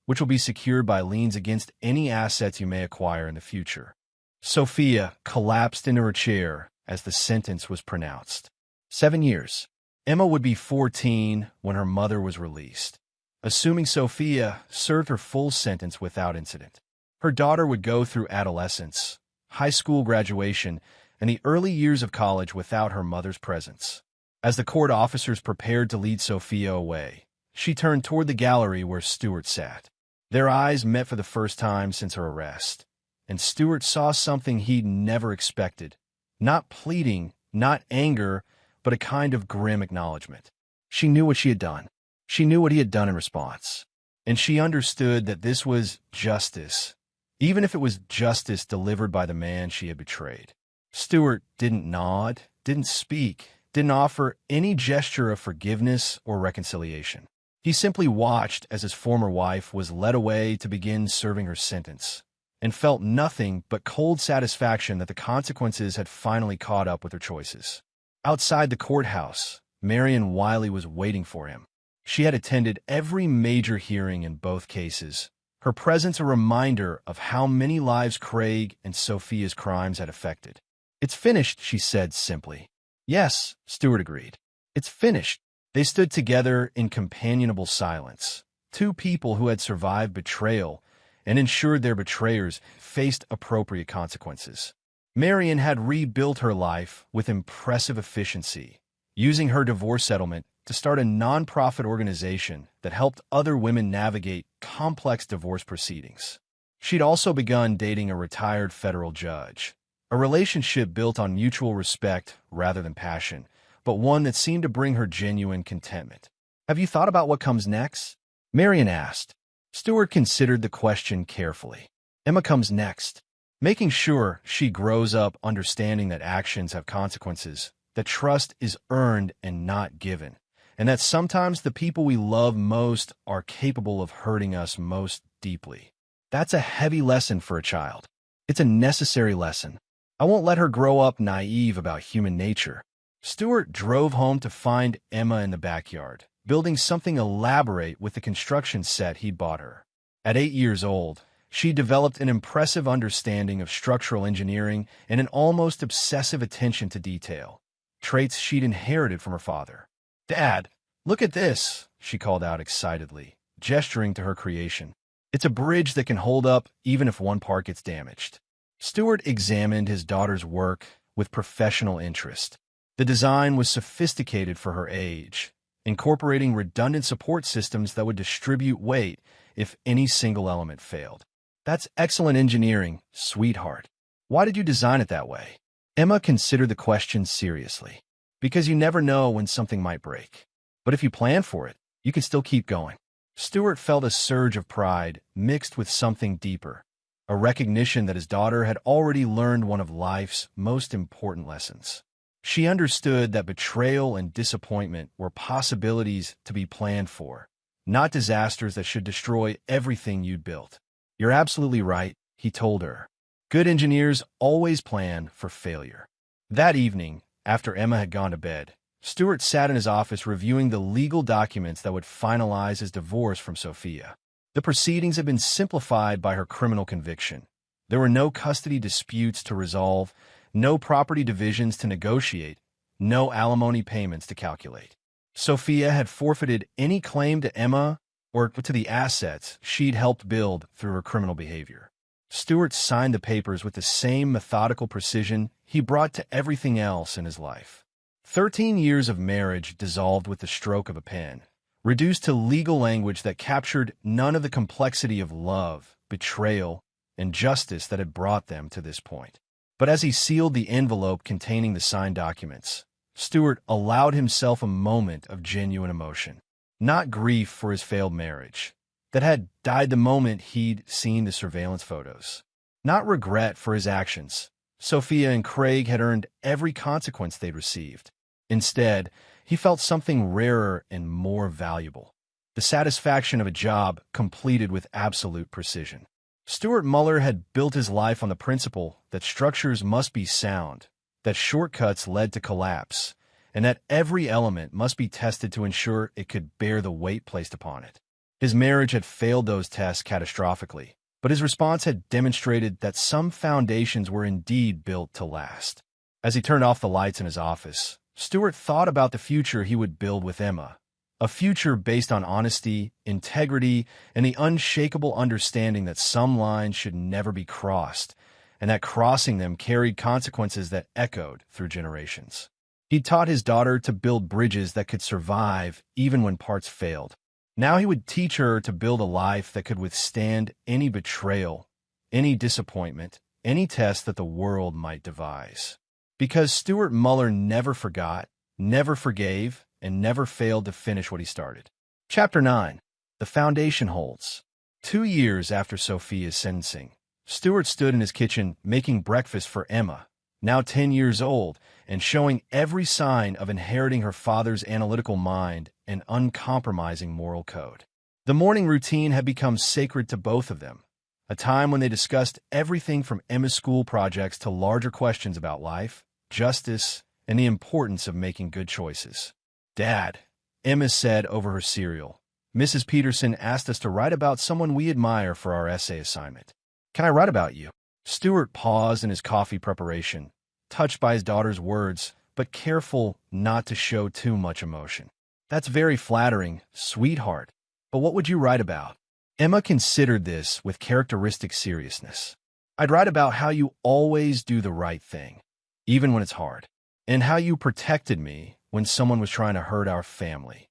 which will be secured by liens against any assets you may acquire in the future. Sophia collapsed into her chair as the sentence was pronounced. 7 years. Emma would be 14 when her mother was released. Assuming Sophia served her full sentence without incident, her daughter would go through adolescence, high school graduation, and the early years of college without her mother's presence. As the court officers prepared to lead Sophia away, she turned toward the gallery where Stewart sat. Their eyes met for the first time since her arrest, and Stewart saw something he'd never expected. Not pleading, not anger, but a kind of grim acknowledgement. She knew what she had done. She knew what he had done in response. And she understood that this was justice, even if it was justice delivered by the man she had betrayed. Stewart didn't nod, didn't speak, didn't offer any gesture of forgiveness or reconciliation. He simply watched as his former wife was led away to begin serving her sentence, and felt nothing but cold satisfaction that the consequences had finally caught up with her choices. Outside the courthouse, Marion Wiley was waiting for him. She had attended every major hearing in both cases, her presence a reminder of how many lives Craig and Sophia's crimes had affected. It's finished, she said simply. Yes, Stewart agreed. It's finished. They stood together in companionable silence, two people who had survived betrayal and ensured their betrayers faced appropriate consequences. Marion had rebuilt her life with impressive efficiency, using her divorce settlement to start a nonprofit organization that helped other women navigate complex divorce proceedings. She'd also begun dating a retired federal judge, a relationship built on mutual respect rather than passion, but one that seemed to bring her genuine contentment. Have you thought about what comes next? Marion asked. Stewart considered the question carefully. Emma comes next, making sure she grows up understanding that actions have consequences, that trust is earned and not given, and that sometimes the people we love most are capable of hurting us most deeply. That's a heavy lesson for a child. It's a necessary lesson. I won't let her grow up naive about human nature. Stuart drove home to find Emma in the backyard, building something elaborate with the construction set he'd bought her. At 8 years old, she developed an impressive understanding of structural engineering and an almost obsessive attention to detail, traits she'd inherited from her father. "Dad, look at this," she called out excitedly, gesturing to her creation. "It's a bridge that can hold up even if one part gets damaged." Stuart examined his daughter's work with professional interest. The design was sophisticated for her age, incorporating redundant support systems that would distribute weight if any single element failed. "That's excellent engineering, sweetheart. Why did you design it that way?" Emma considered the question seriously. "Because you never know when something might break. But if you plan for it, you can still keep going." Stuart felt a surge of pride mixed with something deeper, a recognition that his daughter had already learned one of life's most important lessons. She understood that betrayal and disappointment were possibilities to be planned for, not disasters that should destroy everything you'd built. "You're absolutely right," he told her. "Good engineers always plan for failure." That evening, after Emma had gone to bed, Stuart sat in his office reviewing the legal documents that would finalize his divorce from Sophia. The proceedings had been simplified by her criminal conviction. There were no custody disputes to resolve, no property divisions to negotiate, no alimony payments to calculate. Sophia had forfeited any claim to Emma or to the assets she'd helped build through her criminal behavior. Stuart signed the papers with the same methodical precision he brought to everything else in his life. 13 years of marriage dissolved with the stroke of a pen, reduced to legal language that captured none of the complexity of love, betrayal, and justice that had brought them to this point. But as he sealed the envelope containing the signed documents, Stuart allowed himself a moment of genuine emotion. Not grief for his failed marriage, that had died the moment he'd seen the surveillance photos. Not regret for his actions. Sophia and Craig had earned every consequence they'd received. Instead, he felt something rarer and more valuable. The satisfaction of a job completed with absolute precision. Stuart Muller had built his life on the principle that structures must be sound, that shortcuts led to collapse, and that every element must be tested to ensure it could bear the weight placed upon it. His marriage had failed those tests catastrophically, but his response had demonstrated that some foundations were indeed built to last. As he turned off the lights in his office, Stuart thought about the future he would build with Emma, a future based on honesty, integrity, and the unshakable understanding that some lines should never be crossed, and that crossing them carried consequences that echoed through generations. He taught his daughter to build bridges that could survive even when parts failed. Now he would teach her to build a life that could withstand any betrayal, any disappointment, any test that the world might devise. Because Stuart Muller never forgot, never forgave, and never failed to finish what he started. Chapter 9. The Foundation Holds. 2 years after Sophia's sentencing, Stuart stood in his kitchen making breakfast for Emma, now 10 years old, and showing every sign of inheriting her father's analytical mind and uncompromising moral code. The morning routine had become sacred to both of them, a time when they discussed everything from Emma's school projects to larger questions about life, justice, and the importance of making good choices. "Dad," Emma said over her cereal, "Mrs. Peterson asked us to write about someone we admire for our essay assignment. Can I write about you?" Stuart paused in his coffee preparation, touched by his daughter's words, but careful not to show too much emotion. "That's very flattering, sweetheart. But what would you write about?" Emma considered this with characteristic seriousness. "I'd write about how you always do the right thing, even when it's hard, and how you protected me when someone was trying to hurt our family."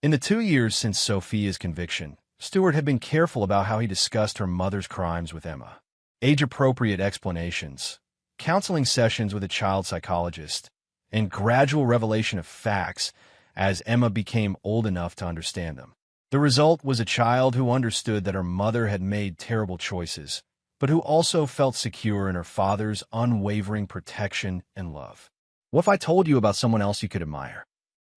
In the 2 years since Sophia's conviction, Stuart had been careful about how he discussed her mother's crimes with Emma. Age-appropriate explanations, counseling sessions with a child psychologist, and gradual revelation of facts as Emma became old enough to understand them. The result was a child who understood that her mother had made terrible choices, but who also felt secure in her father's unwavering protection and love. "What if I told you about someone else you could admire?"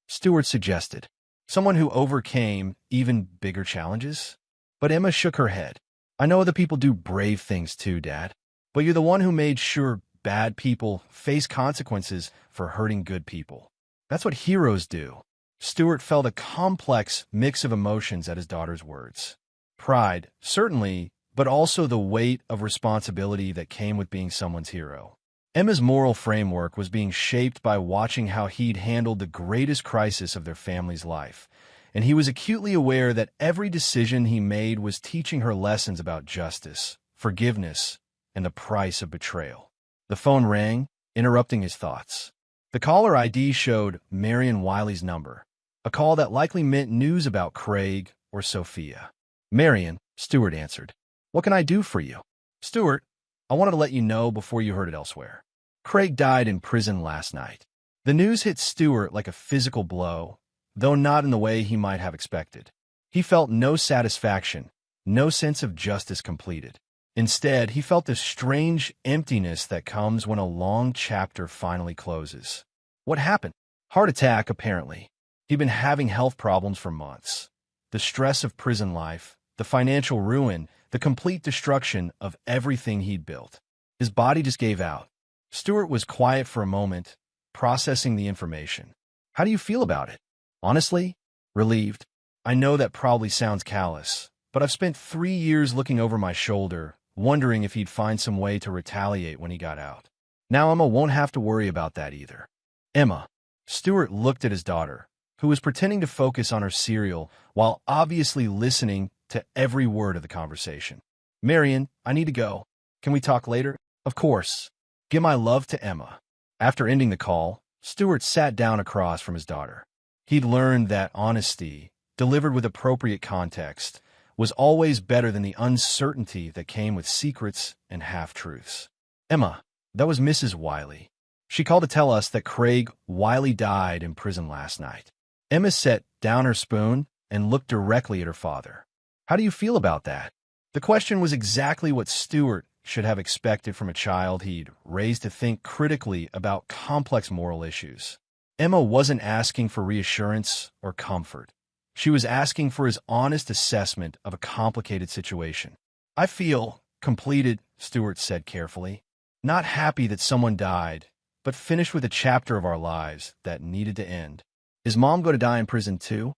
Stuart suggested. "Someone who overcame even bigger challenges?" But Emma shook her head. "I know other people do brave things too, Dad. but you're the one who made sure bad people face consequences for hurting good people. That's what heroes do. Stuart felt a complex mix of emotions at his daughter's words. Pride, certainly, but also the weight of responsibility that came with being someone's hero. Emma's moral framework was being shaped by watching how he'd handled the greatest crisis of their family's life, and he was acutely aware that every decision he made was teaching her lessons about justice, forgiveness, and the price of betrayal. The phone rang, interrupting his thoughts. The caller ID showed Marion Wiley's number, a call that likely meant news about Craig or Sophia. Marion, Stuart answered. What can I do for you? Stuart, I wanted to let you know before you heard it elsewhere. Craig died in prison last night. The news hit Stuart like a physical blow, though not in the way he might have expected. He felt no satisfaction, no sense of justice completed. Instead, he felt this strange emptiness that comes when a long chapter finally closes. What happened? Heart attack, apparently. He'd been having health problems for months. The stress of prison life, the financial ruin, the complete destruction of everything he'd built. His body just gave out. Stuart was quiet for a moment, processing the information. How do you feel about it? Honestly, relieved. I know that probably sounds callous, but I've spent 3 years looking over my shoulder, wondering if he'd find some way to retaliate when he got out. Now Emma won't have to worry about that either. Emma. Stuart looked at his daughter, who was pretending to focus on her cereal while obviously listening to every word of the conversation. Marion, I need to go. Can we talk later? Of course. Give my love to Emma. After ending the call, Stuart sat down across from his daughter. He'd learned that honesty, delivered with appropriate context, was always better than the uncertainty that came with secrets and half-truths. Emma, that was Mrs. Wiley. She called to tell us that Craig Wiley died in prison last night. Emma set down her spoon and looked directly at her father. How do you feel about that? The question was exactly what Stuart should have expected from a child he'd raised to think critically about complex moral issues. Emma wasn't asking for reassurance or comfort. She was asking for his honest assessment of a complicated situation. I feel completed, Stuart said carefully. Not happy that someone died, but finished with a chapter of our lives that needed to end. Is Mom going to die in prison too?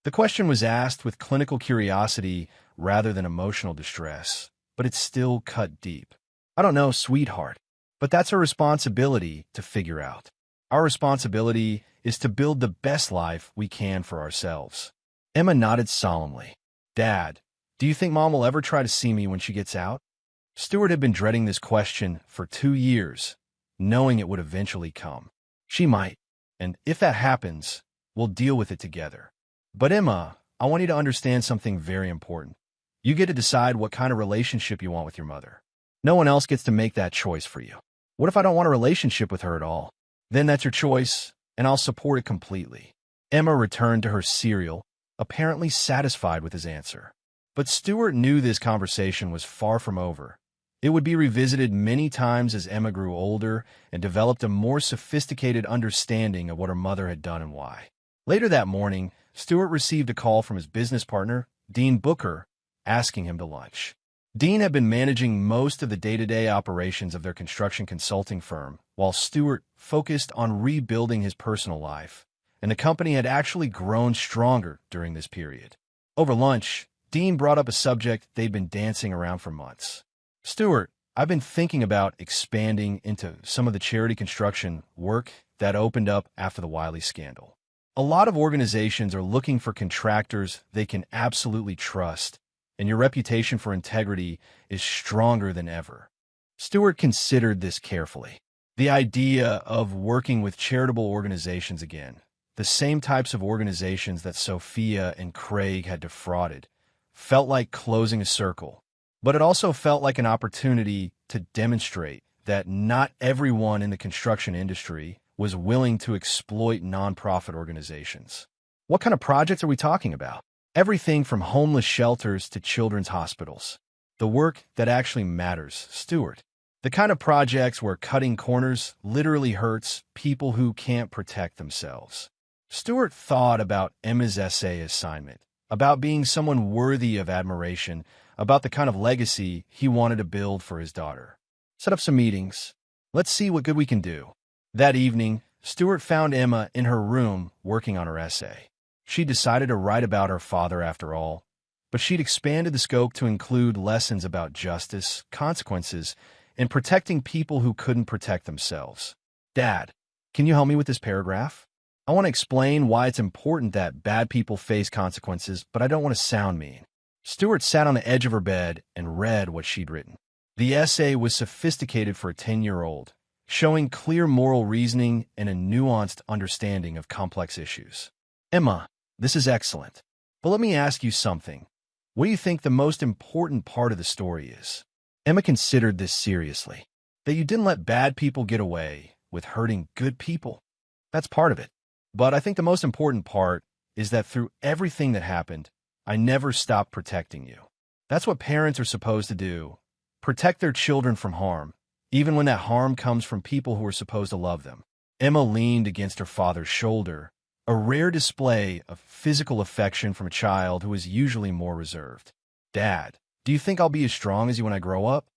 The question was asked with clinical curiosity rather than emotional distress, but it still cut deep. I don't know, sweetheart, but that's our responsibility to figure out. Our responsibility is to build the best life we can for ourselves. Emma nodded solemnly. Dad, do you think Mom will ever try to see me when she gets out? Stuart had been dreading this question for 2 years, knowing it would eventually come. She might, and if that happens, we'll deal with it together. But Emma, I want you to understand something very important. You get to decide what kind of relationship you want with your mother. No one else gets to make that choice for you. What if I don't want a relationship with her at all? Then that's your choice, and I'll support it completely. Emma returned to her cereal, apparently satisfied with his answer. But Stuart knew this conversation was far from over. It would be revisited many times as Emma grew older and developed a more sophisticated understanding of what her mother had done and why. Later that morning, Stuart received a call from his business partner, Dean Booker, asking him to lunch. Dean had been managing most of the day-to-day operations of their construction consulting firm, while Stuart focused on rebuilding his personal life, and the company had actually grown stronger during this period. Over lunch, Dean brought up a subject they'd been dancing around for months. Stuart, I've been thinking about expanding into some of the charity construction work that opened up after the Wiley scandal. A lot of organizations are looking for contractors they can absolutely trust, and your reputation for integrity is stronger than ever. Stuart considered this carefully. The idea of working with charitable organizations again, the same types of organizations that Sophia and Craig had defrauded, felt like closing a circle. But it also felt like an opportunity to demonstrate that not everyone in the construction industry was willing to exploit nonprofit organizations. What kind of projects are we talking about? Everything from homeless shelters to children's hospitals. The work that actually matters, Stuart. The kind of projects where cutting corners literally hurts people who can't protect themselves. Stuart thought about Emma's essay assignment, about being someone worthy of admiration, about the kind of legacy he wanted to build for his daughter. Set up some meetings. Let's see what good we can do. That evening, Stuart found Emma in her room working on her essay. She decided to write about her father after all, but she'd expanded the scope to include lessons about justice, consequences, and protecting people who couldn't protect themselves. Dad, can you help me with this paragraph? I want to explain why it's important that bad people face consequences, but I don't want to sound mean. Stuart sat on the edge of her bed and read what she'd written. The essay was sophisticated for a 10-year-old, showing clear moral reasoning and a nuanced understanding of complex issues. Emma, this is excellent. But let me ask you something. What do you think the most important part of the story is? Emma considered this seriously. That you didn't let bad people get away with hurting good people. That's part of it. But I think the most important part is that through everything that happened, I never stopped protecting you. That's what parents are supposed to do. Protect their children from harm, even when that harm comes from people who are supposed to love them. Emma leaned against her father's shoulder, a rare display of physical affection from a child who is usually more reserved. Dad, do you think I'll be as strong as you when I grow up?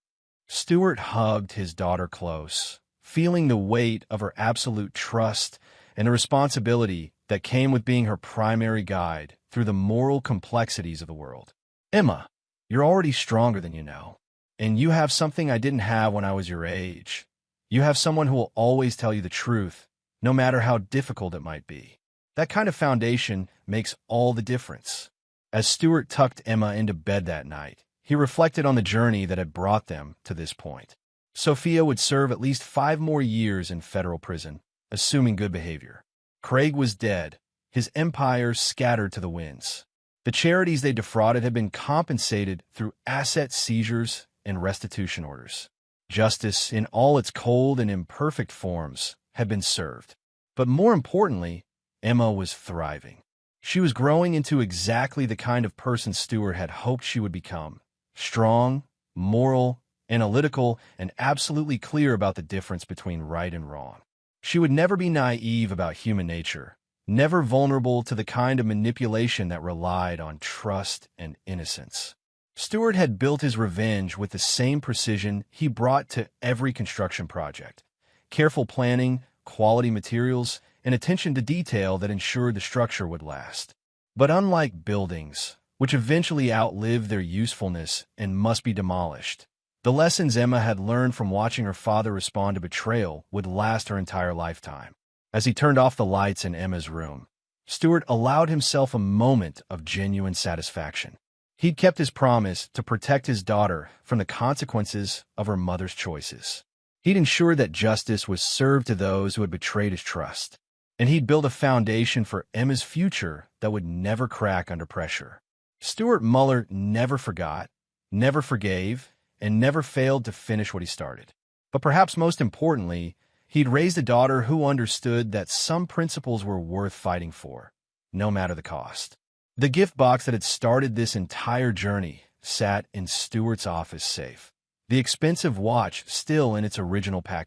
Stuart hugged his daughter close, feeling the weight of her absolute trust and the responsibility that came with being her primary guide through the moral complexities of the world. Emma, you're already stronger than you know, and you have something I didn't have when I was your age. You have someone who will always tell you the truth, no matter how difficult it might be. That kind of foundation makes all the difference. As Stuart tucked Emma into bed that night, he reflected on the journey that had brought them to this point. Sophia would serve at least 5 more years in federal prison, assuming good behavior. Craig was dead, his empire scattered to the winds. The charities they defrauded had been compensated through asset seizures and restitution orders. Justice, in all its cold and imperfect forms, had been served. But more importantly, Emma was thriving. She was growing into exactly the kind of person Stuart had hoped she would become. Strong, moral, analytical, and absolutely clear about the difference between right and wrong. She would never be naive about human nature, never vulnerable to the kind of manipulation that relied on trust and innocence. Stuart had built his revenge with the same precision he brought to every construction project. Careful planning, quality materials, and attention to detail that ensured the structure would last. But unlike buildings, which eventually outlive their usefulness and must be demolished, the lessons Emma had learned from watching her father respond to betrayal would last her entire lifetime. As he turned off the lights in Emma's room, Stuart allowed himself a moment of genuine satisfaction. He'd kept his promise to protect his daughter from the consequences of her mother's choices. He'd ensured that justice was served to those who had betrayed his trust. And he'd build a foundation for Emma's future that would never crack under pressure. Stuart Muller never forgot, never forgave, and never failed to finish what he started. But perhaps most importantly, he'd raised a daughter who understood that some principles were worth fighting for, no matter the cost. The gift box that had started this entire journey sat in Stuart's office safe, the expensive watch still in its original package.